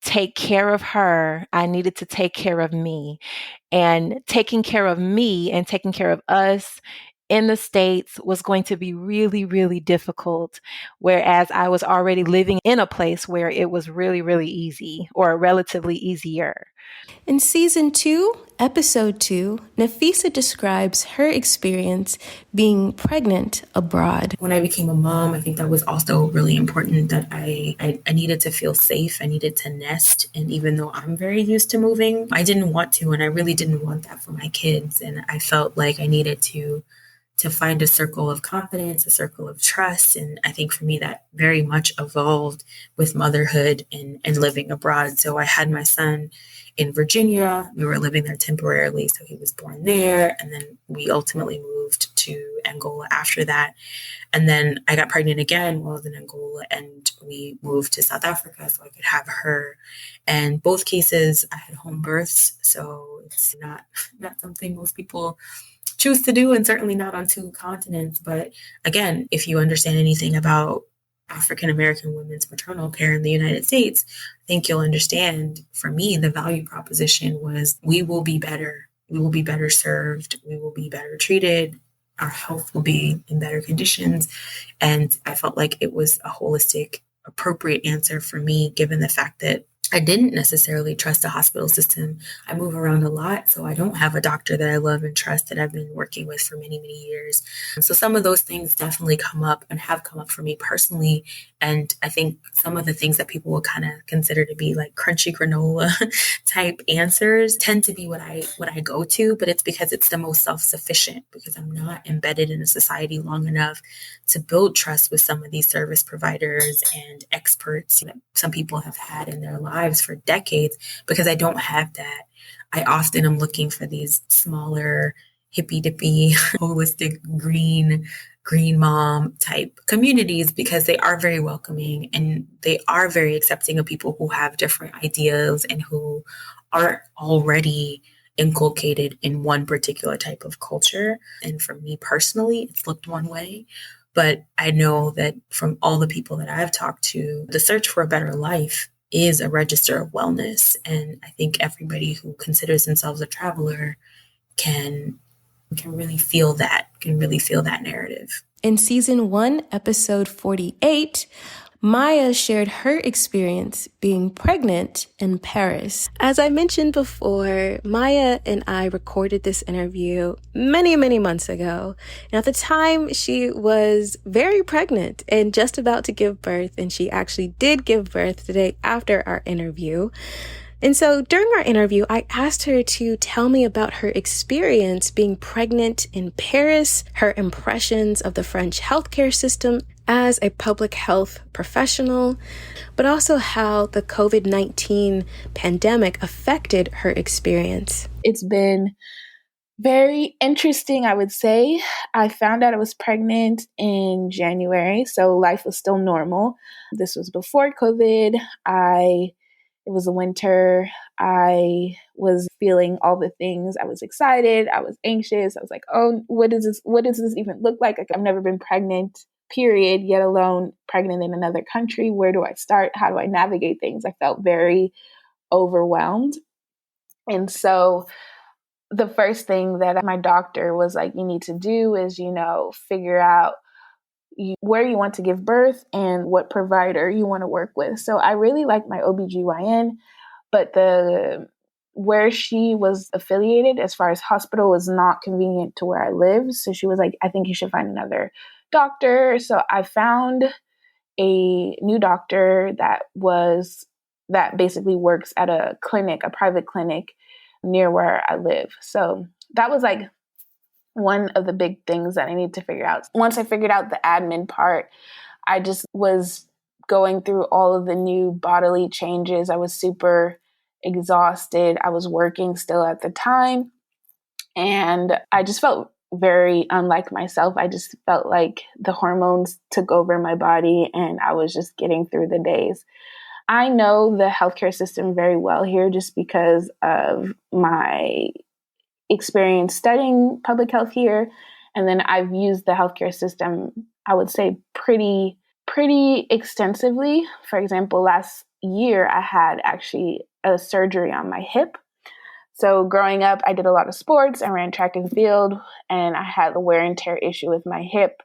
take care of her, I needed to take care of me. And taking care of me and taking care of us in the States was going to be really, really difficult. Whereas I was already living in a place where it was really, really easy, or relatively easier. In season 2, episode 2, Nafisa describes her experience being pregnant abroad. When I became a mom, I think that was also really important, that I needed to feel safe. I needed to nest. And even though I'm very used to moving, I didn't want to, and I really didn't want that for my kids. And I felt like I needed to find a circle of confidence, a circle of trust. And I think for me, that very much evolved with motherhood and living abroad. So I had my son in Virginia. We were living there temporarily, so he was born there. And then we ultimately moved to Angola after that. And then I got pregnant again while I was in Angola, and we moved to South Africa so I could have her. And both cases, I had home births. So it's not something most people choose to do, and certainly not on 2 continents. But again, if you understand anything about African American women's maternal care in the United States, I think you'll understand, for me, the value proposition was, we will be better. We will be better served. We will be better treated. Our health will be in better conditions. And I felt like it was a holistic, appropriate answer for me, given the fact that I didn't necessarily trust the hospital system. I move around a lot, so I don't have a doctor that I love and trust that I've been working with for many, many years. So some of those things definitely come up and have come up for me personally. And I think some of the things that people will kind of consider to be like crunchy granola type answers tend to be what I go to, but it's because it's the most self-sufficient, because I'm not embedded in a society long enough to build trust with some of these service providers and experts that some people have had in their lives for decades, because I don't have that. I often am looking for these smaller, hippy-dippy, holistic, green mom type communities, because they are very welcoming and they are very accepting of people who have different ideas and who aren't already inculcated in one particular type of culture. And for me personally, it's looked one way. But I know that from all the people that I've talked to, the search for a better life is a register of wellness. And I think everybody who considers themselves a traveler can really feel that narrative. In season 1, episode 48, Maya shared her experience being pregnant in Paris. As I mentioned before, Maya and I recorded this interview many, many months ago. And at the time, she was very pregnant and just about to give birth. And she actually did give birth the day after our interview. And so during our interview, I asked her to tell me about her experience being pregnant in Paris, her impressions of the French healthcare system as a public health professional, but also how the COVID-19 pandemic affected her experience. It's been very interesting, I would say. I found out I was pregnant in January, so life was still normal. This was before COVID. It was a winter. I was feeling all the things. I was excited. I was anxious. I was like, oh, what does this even look like? I've never been pregnant, period, yet alone pregnant in another country. Where do I start? How do I navigate things? I felt very overwhelmed. And so the first thing that my doctor was like, you need to do is, figure out where you want to give birth and what provider you want to work with. So I really liked my OBGYN, but where she was affiliated as far as hospital was not convenient to where I live. So she was like, I think you should find another doctor. So I found a new doctor that basically works at a clinic, a private clinic near where I live. So that was like one of the big things that I need to figure out. Once I figured out the admin part, I just was going through all of the new bodily changes. I was super exhausted. I was working still at the time. And I just felt very unlike myself. I just felt like the hormones took over my body and I was just getting through the days. I know the healthcare system very well here just because of my experience studying public health here. And then I've used the healthcare system, I would say, pretty extensively. For example, last year I had actually a surgery on my hip. So growing up, I did a lot of sports. I ran track and field, and I had a wear and tear issue with my hip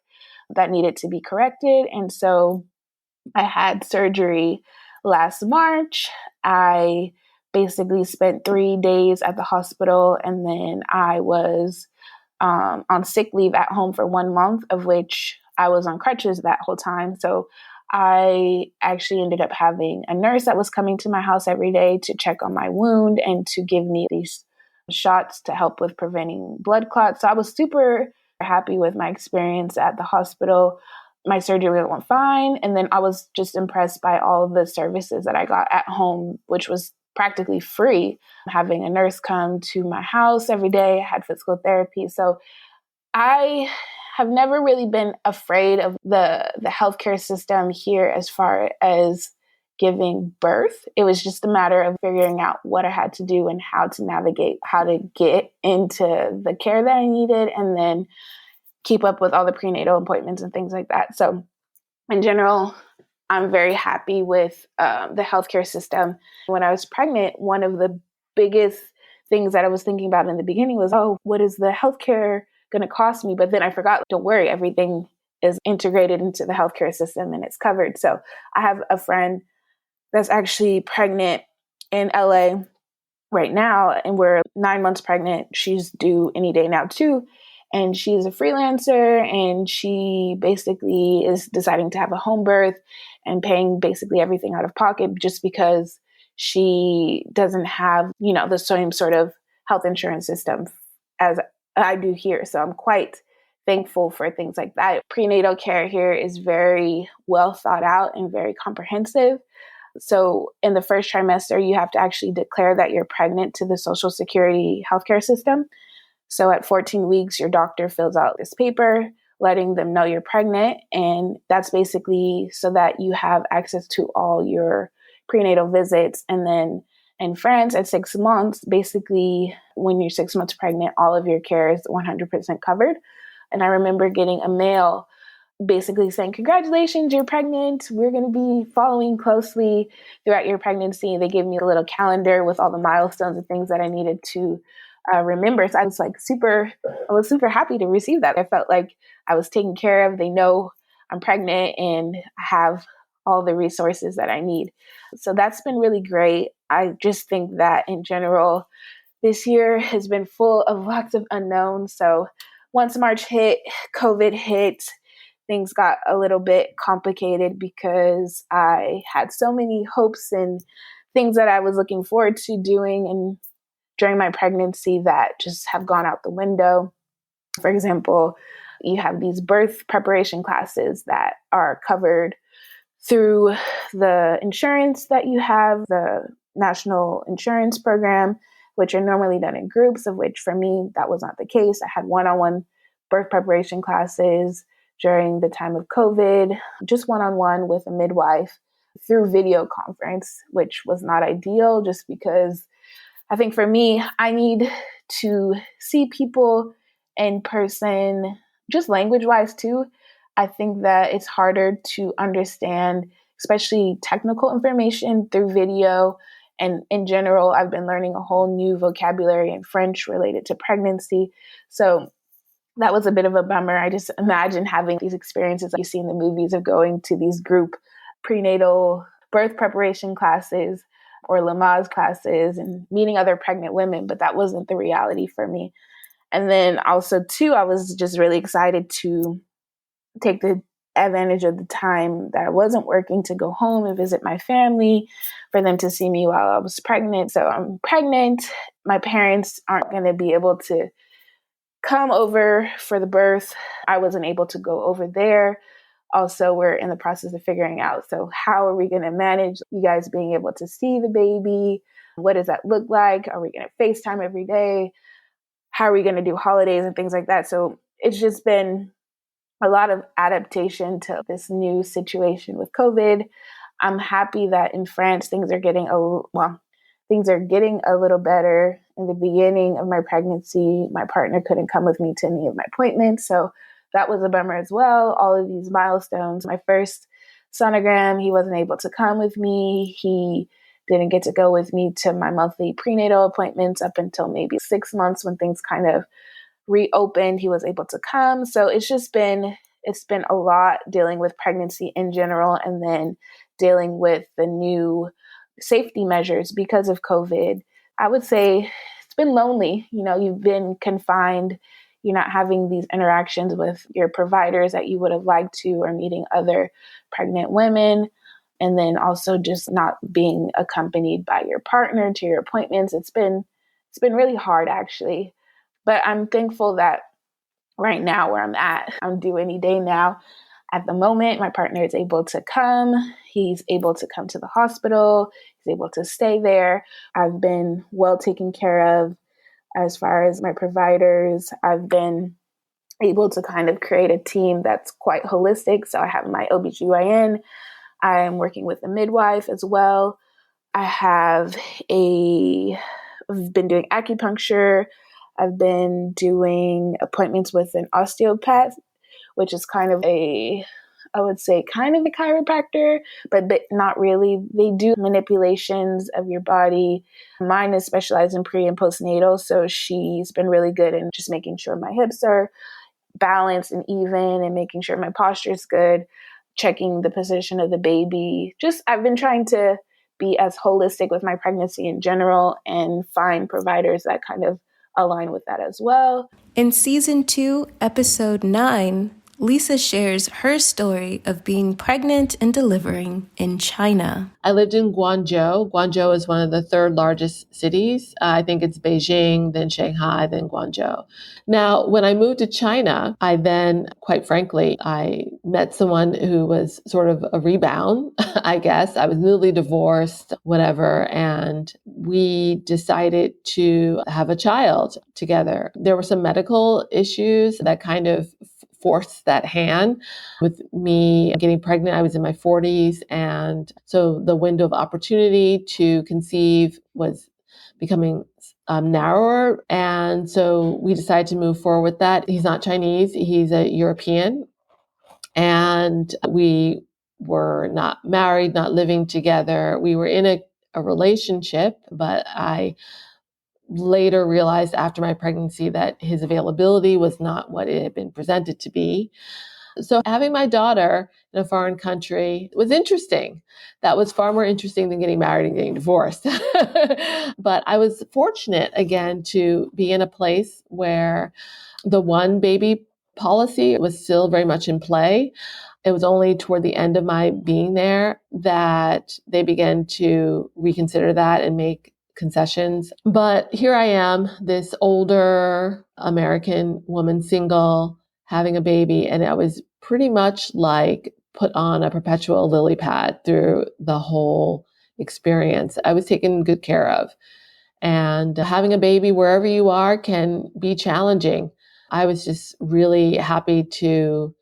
that needed to be corrected. And so I had surgery last March. I basically spent 3 days at the hospital, and then I was on sick leave at home for 1 month, of which I was on crutches that whole time. So I actually ended up having a nurse that was coming to my house every day to check on my wound and to give me these shots to help with preventing blood clots. So I was super happy with my experience at the hospital. My surgery went fine. And then I was just impressed by all of the services that I got at home, which was practically free. Having a nurse come to my house every day, I had physical therapy. So I have never really been afraid of the healthcare system here as far as giving birth. It was just a matter of figuring out what I had to do and how to navigate, how to get into the care that I needed, and then keep up with all the prenatal appointments and things like that. So in general, I'm very happy with the healthcare system. When I was pregnant, one of the biggest things that I was thinking about in the beginning was, oh, what is the healthcare going to cost me? But then I forgot, don't worry, everything is integrated into the healthcare system and it's covered. So I have a friend that's actually pregnant in LA right now, and we're 9 months pregnant. She's due any day now too. And she's a freelancer, and she basically is deciding to have a home birth and paying basically everything out of pocket just because she doesn't have, the same sort of health insurance system as I do here. So I'm quite thankful for things like that. Prenatal care here is very well thought out and very comprehensive. So in the first trimester, you have to actually declare that you're pregnant to the Social Security healthcare system. So at 14 weeks, your doctor fills out this paper letting them know you're pregnant. And that's basically so that you have access to all your prenatal visits. And then in France, at 6 months, basically when you're 6 months pregnant, all of your care is 100% covered. And I remember getting a mail basically saying, congratulations, you're pregnant. We're going to be following closely throughout your pregnancy. They gave me a little calendar with all the milestones and things that I needed to remember. So I was super happy to receive that. I felt like I was taken care of. They know I'm pregnant and I have all the resources that I need. So that's been really great. I just think that in general, this year has been full of lots of unknowns. So once March hit, COVID hit, things got a little bit complicated because I had so many hopes and things that I was looking forward to doing and during my pregnancy that just have gone out the window. For example, you have these birth preparation classes that are covered through the insurance that you have, the National Insurance Program, which are normally done in groups, of which for me, that was not the case. I had one-on-one birth preparation classes during the time of COVID, just one-on-one with a midwife through video conference, which was not ideal just because I think for me, I need to see people in person, just language-wise too. I think that it's harder to understand, especially technical information through video. And in general, I've been learning a whole new vocabulary in French related to pregnancy. So that was a bit of a bummer. I just imagine having these experiences like you see in the movies of going to these group prenatal birth preparation classes or Lamaze classes and meeting other pregnant women, but that wasn't the reality for me. And then also too, I was just really excited to take the advantage of the time that I wasn't working to go home and visit my family, for them to see me while I was pregnant. So I'm pregnant. My parents aren't going to be able to come over for the birth. I wasn't able to go over there. Also, we're in the process of figuring out, so how are we going to manage you guys being able to see the baby? What does that look like? Are we going to FaceTime every day? How are we going to do holidays and things like that? So it's just been a lot of adaptation to this new situation with COVID. I'm happy that in France, things are getting a little better. In the beginning of my pregnancy, my partner couldn't come with me to any of my appointments. So that was a bummer as well. All of these milestones. My first sonogram, he wasn't able to come with me. He didn't get to go with me to my monthly prenatal appointments up until maybe 6 months when things kind of reopened. He was able to come. So it's been a lot dealing with pregnancy in general, and then dealing with the new safety measures because of COVID. I would say it's been lonely. You've been confined. You're not having these interactions with your providers that you would have liked to, or meeting other pregnant women. And then also just not being accompanied by your partner to your appointments. It's been really hard, actually. But I'm thankful that right now where I'm at, I'm due any day now. At the moment, my partner is able to come. He's able to come to the hospital. He's able to stay there. I've been well taken care of as far as my providers. I've been able to kind of create a team that's quite holistic. So I have my OBGYN. I am working with a midwife as well. I've been doing acupuncture. I've been doing appointments with an osteopath, which is kind of a chiropractor, but not really. They do manipulations of your body. Mine is specialized in pre and postnatal, so she's been really good in just making sure my hips are balanced and even, and making sure my posture is good, checking the position of the baby. I've been trying to be as holistic with my pregnancy in general and find providers that kind of align with that as well. In season 2, episode 9, Lisa shares her story of being pregnant and delivering in China. I lived in Guangzhou. Guangzhou is one of the third largest cities. I think it's Beijing, then Shanghai, then Guangzhou. Now, when I moved to China, I then, quite frankly, I met someone who was sort of a rebound, I guess. I was newly divorced, whatever, and we decided to have a child together. There were some medical issues that kind of forced that hand with me getting pregnant. I was in my 40s. And so the window of opportunity to conceive was becoming narrower. And so we decided to move forward with that. He's not Chinese. He's a European. And we were not married, not living together. We were in a relationship, but I later realized after my pregnancy that his availability was not what it had been presented to be. So having my daughter in a foreign country was interesting. That was far more interesting than getting married and getting divorced. But I was fortunate, again, to be in a place where the one baby policy was still very much in play. It was only toward the end of my being there that they began to reconsider that and make concessions. But here I am, this older American woman, single, having a baby, and I was pretty much like put on a perpetual lily pad through the whole experience. I was taken good care of. And having a baby wherever you are can be challenging. I was just really happy to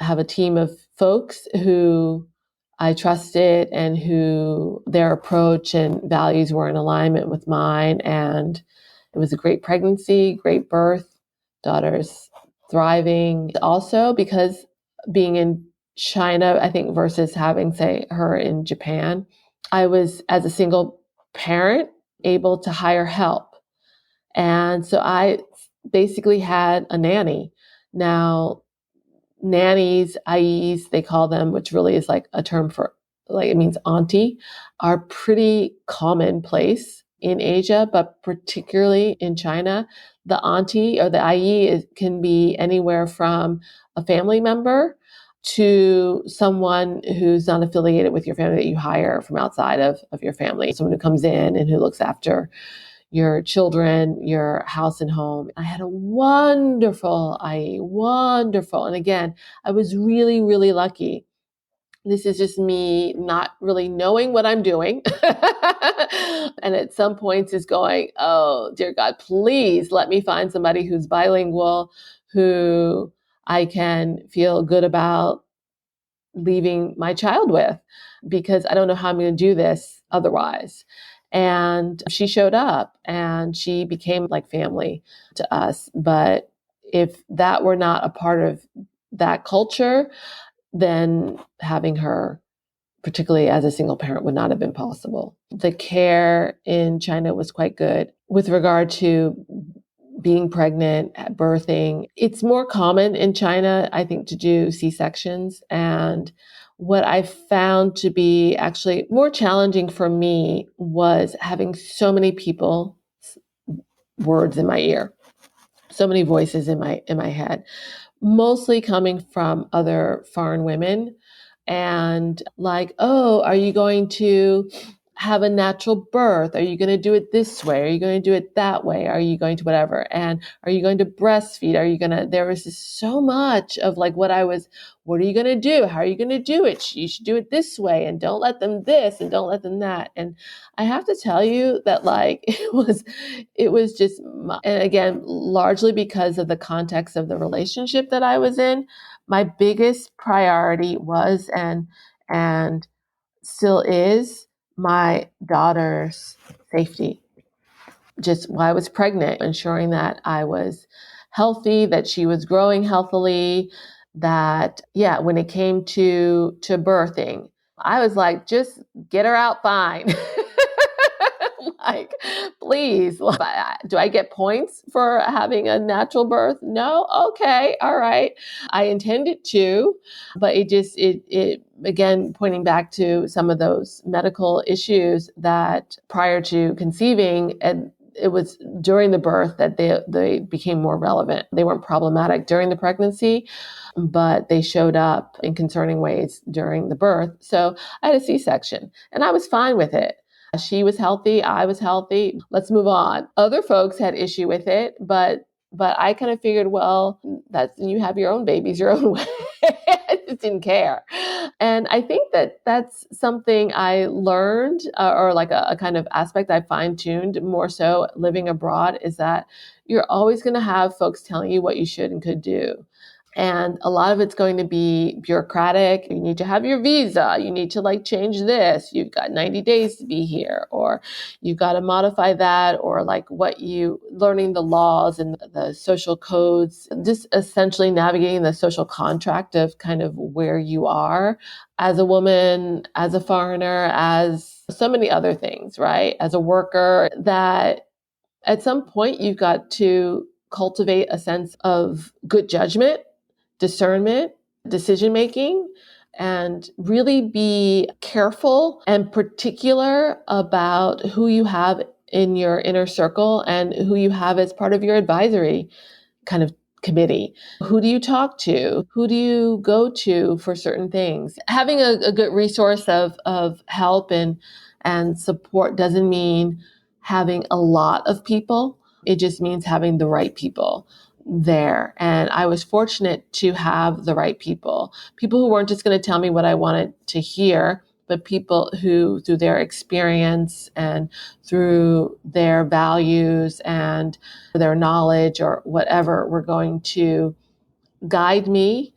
have a team of folks who I trusted and who their approach and values were in alignment with mine. And it was a great pregnancy, great birth, daughter's thriving. Also, because being in China, I think, versus having, say, her in Japan, I was, as a single parent, able to hire help. And so I basically had a nanny. Now, nannies, IEs, they call them, which really is like a term for, like, it means auntie, are pretty commonplace in Asia, but particularly in China, the auntie or the IE can be anywhere from a family member to someone who's not affiliated with your family that you hire from outside of your family, someone who comes in and who looks after your children, your house and home. I had a wonderful IE, wonderful. And again, I was really, really lucky. This is just me not really knowing what I'm doing. And at some points is going, oh, dear God, please let me find somebody who's bilingual, who I can feel good about leaving my child with, because I don't know how I'm going to do this otherwise. And she showed up and she became like family to us. But if that were not a part of that culture, then having her, particularly as a single parent, would not have been possible. The care in China was quite good. With regard to being pregnant, birthing, it's more common in China, I think, to do C-sections. And what I found to be actually more challenging for me was having so many people's words in my ear, so many voices in my head, mostly coming from other foreign women. And like, oh, are you going to have a natural birth? Are you going to do it this way? Are you going to do it that way? Are you going to whatever? And are you going to breastfeed? There was just so much of like what are you going to do? How are you going to do it? You should do it this way, and don't let them this and don't let them that. And I have to tell you that like, it was just, and again, largely because of the context of the relationship that I was in, my biggest priority was and still is my daughter's safety. Just while I was pregnant, ensuring that I was healthy, that she was growing healthily, that, yeah, when it came to birthing, I was like, just get her out fine. Like, please, do I get points for having a natural birth? No? Okay. All right. I intended to, but it again, pointing back to some of those medical issues that prior to conceiving, and it was during the birth that they became more relevant. They weren't problematic during the pregnancy, but they showed up in concerning ways during the birth. So I had a C-section and I was fine with it. She was healthy. I was healthy. Let's move on. Other folks had issue with it, but I kind of figured, well, you have your own babies your own way. I just didn't care. And I think that's something I learned, or like a kind of aspect I fine-tuned more so living abroad, is that you're always going to have folks telling you what you should and could do. And a lot of it's going to be bureaucratic. You need to have your visa. You need to like change this. You've got 90 days to be here, or you've got to modify that, or like learning the laws and the social codes, just essentially navigating the social contract of kind of where you are as a woman, as a foreigner, as so many other things, right? As a worker, that at some point you've got to cultivate a sense of good judgment, discernment, decision-making, and really be careful and particular about who you have in your inner circle and who you have as part of your advisory kind of committee. Who do you talk to? Who do you go to for certain things? Having a good resource of help and support doesn't mean having a lot of people. It just means having the right people there. And I was fortunate to have the right people who weren't just going to tell me what I wanted to hear, but people who, through their experience and through their values and their knowledge or whatever, were going to guide me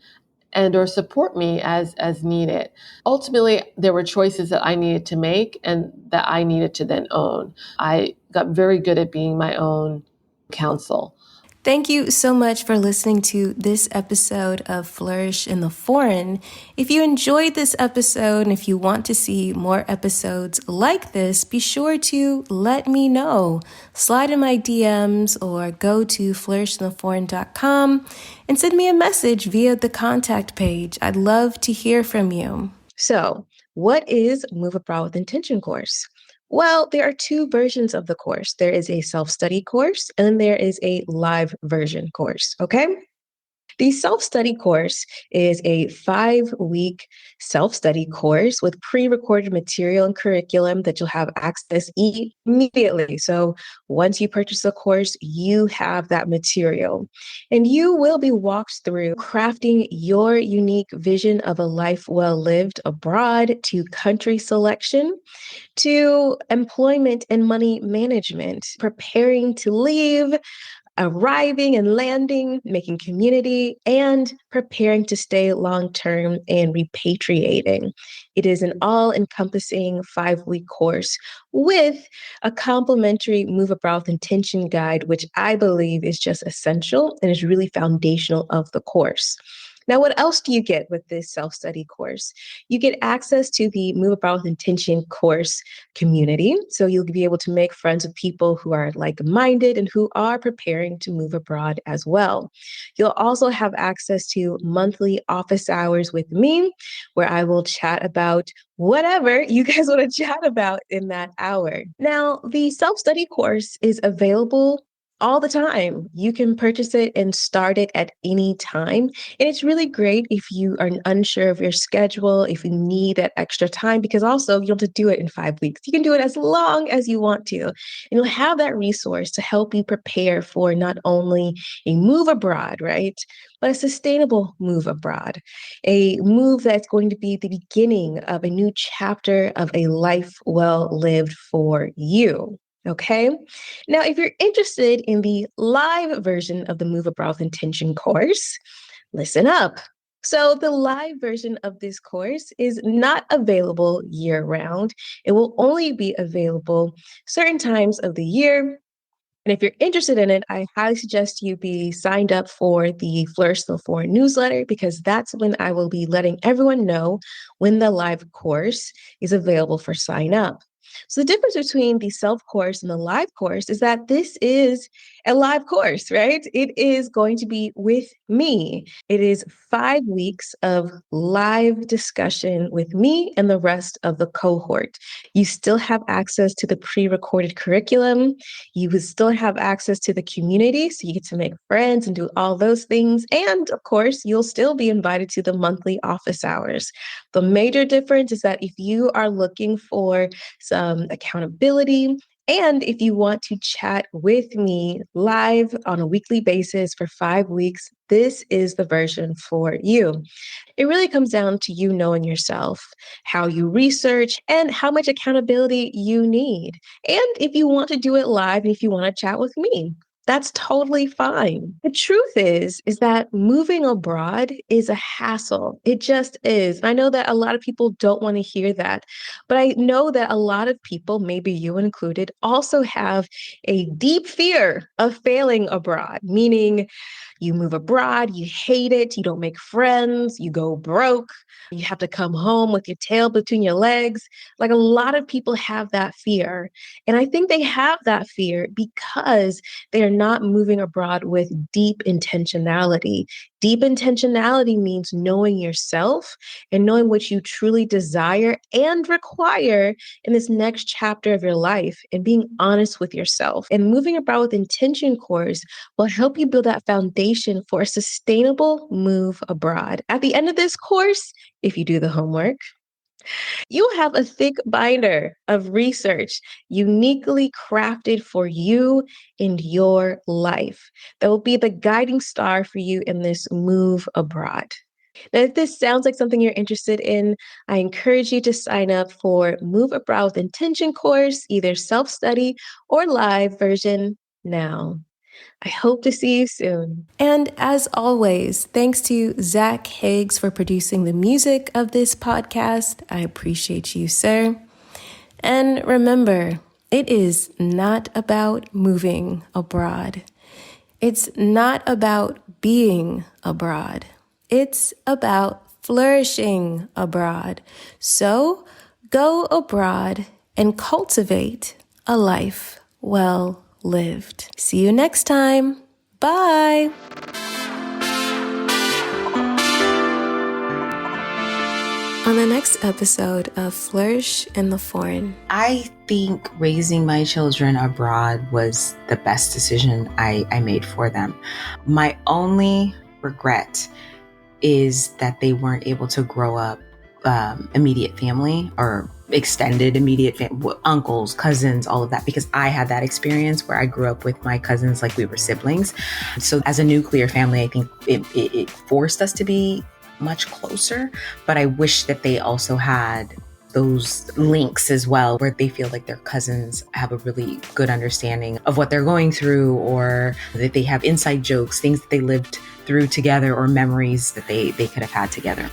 and or support me as needed. Ultimately, there were choices that I needed to make and that I needed to then own. I got very good at being my own counsel. Thank you so much for listening to this episode of Flourish in the Foreign. If you enjoyed this episode and if you want to see more episodes like this, be sure to let me know. Slide in my DMs or go to flourishintheforeign.com and send me a message via the contact page. I'd love to hear from you. So, what is Move Abroad with Intention course? Well, there are two versions of the course. There is a self-study course and then there is a live version course, okay? The self-study course is a 5-week self-study course with pre-recorded material and curriculum that you'll have access immediately. So once you purchase the course, you have that material. And you will be walked through crafting your unique vision of a life well lived abroad, to country selection, to employment and money management, preparing to leave, arriving and landing, making community, and preparing to stay long term and repatriating. It is an all encompassing 5-week course with a complimentary Move Abroad with Intention guide, which I believe is just essential and is really foundational of the course. Now, what else do you get with this self-study course? You get access to the Move Abroad with Intention course community. So you'll be able to make friends with people who are like-minded and who are preparing to move abroad as well. You'll also have access to monthly office hours with me, where I will chat about whatever you guys want to chat about in that hour. Now, the self-study course is available all the time. You can purchase it and start it at any time. And it's really great if you are unsure of your schedule, if you need that extra time, because also you don't have to do it in 5 weeks. You can do it as long as you want to. And you'll have that resource to help you prepare for not only a move abroad, right? But a sustainable move abroad, a move that's going to be the beginning of a new chapter of a life well lived for you. Okay. Now, if you're interested in the live version of the Move Abroad with Intention course, listen up. So, the live version of this course is not available year round. It will only be available certain times of the year. And if you're interested in it, I highly suggest you be signed up for the Flourish the Foreign newsletter, because that's when I will be letting everyone know when the live course is available for sign up. So the difference between the self course and the live course is that this is a live course, right? It is going to be with me. It is 5 weeks of live discussion with me and the rest of the cohort. You still have access to the pre-recorded curriculum. You would still have access to the community, so you get to make friends and do all those things. And of course, you'll still be invited to the monthly office hours. The major difference is that if you are looking for some accountability, and if you want to chat with me live on a weekly basis for 5 weeks, this is the version for you. It really comes down to you knowing yourself, how you research, and how much accountability you need. And if you want to do it live and if you want to chat with me, that's totally fine. The truth is that moving abroad is a hassle. It just is. I know that a lot of people don't want to hear that, but I know that a lot of people, maybe you included, also have a deep fear of failing abroad, meaning you move abroad, you hate it, you don't make friends, you go broke, you have to come home with your tail between your legs. Like, a lot of people have that fear. And I think they have that fear because they are not moving abroad with deep intentionality. Deep intentionality means knowing yourself and knowing what you truly desire and require in this next chapter of your life, and being honest with yourself. And Moving Abroad with Intention course will help you build that foundation for a sustainable move abroad. At the end of this course, if you do the homework, you have a thick binder of research uniquely crafted for you and your life that will be the guiding star for you in this move abroad. Now, if this sounds like something you're interested in, I encourage you to sign up for Move Abroad with Intention course, either self-study or live version now. I hope to see you soon. And as always, thanks to Zach Higgs for producing the music of this podcast. I appreciate you, sir. And remember, it is not about moving abroad. It's not about being abroad. It's about flourishing abroad. So go abroad and cultivate a life well lived. See you next time. Bye. On the next episode of Flourish in the Foreign. I think raising my children abroad was the best decision I made for them. My only regret is that they weren't able to grow up immediate family or extended immediate uncles, cousins, all of that, because I had that experience where I grew up with my cousins like we were siblings. So as a nuclear family, I think it forced us to be much closer, but I wish that they also had those links as well, where they feel like their cousins have a really good understanding of what they're going through, or that they have inside jokes, things that they lived through together, or memories that they could have had together.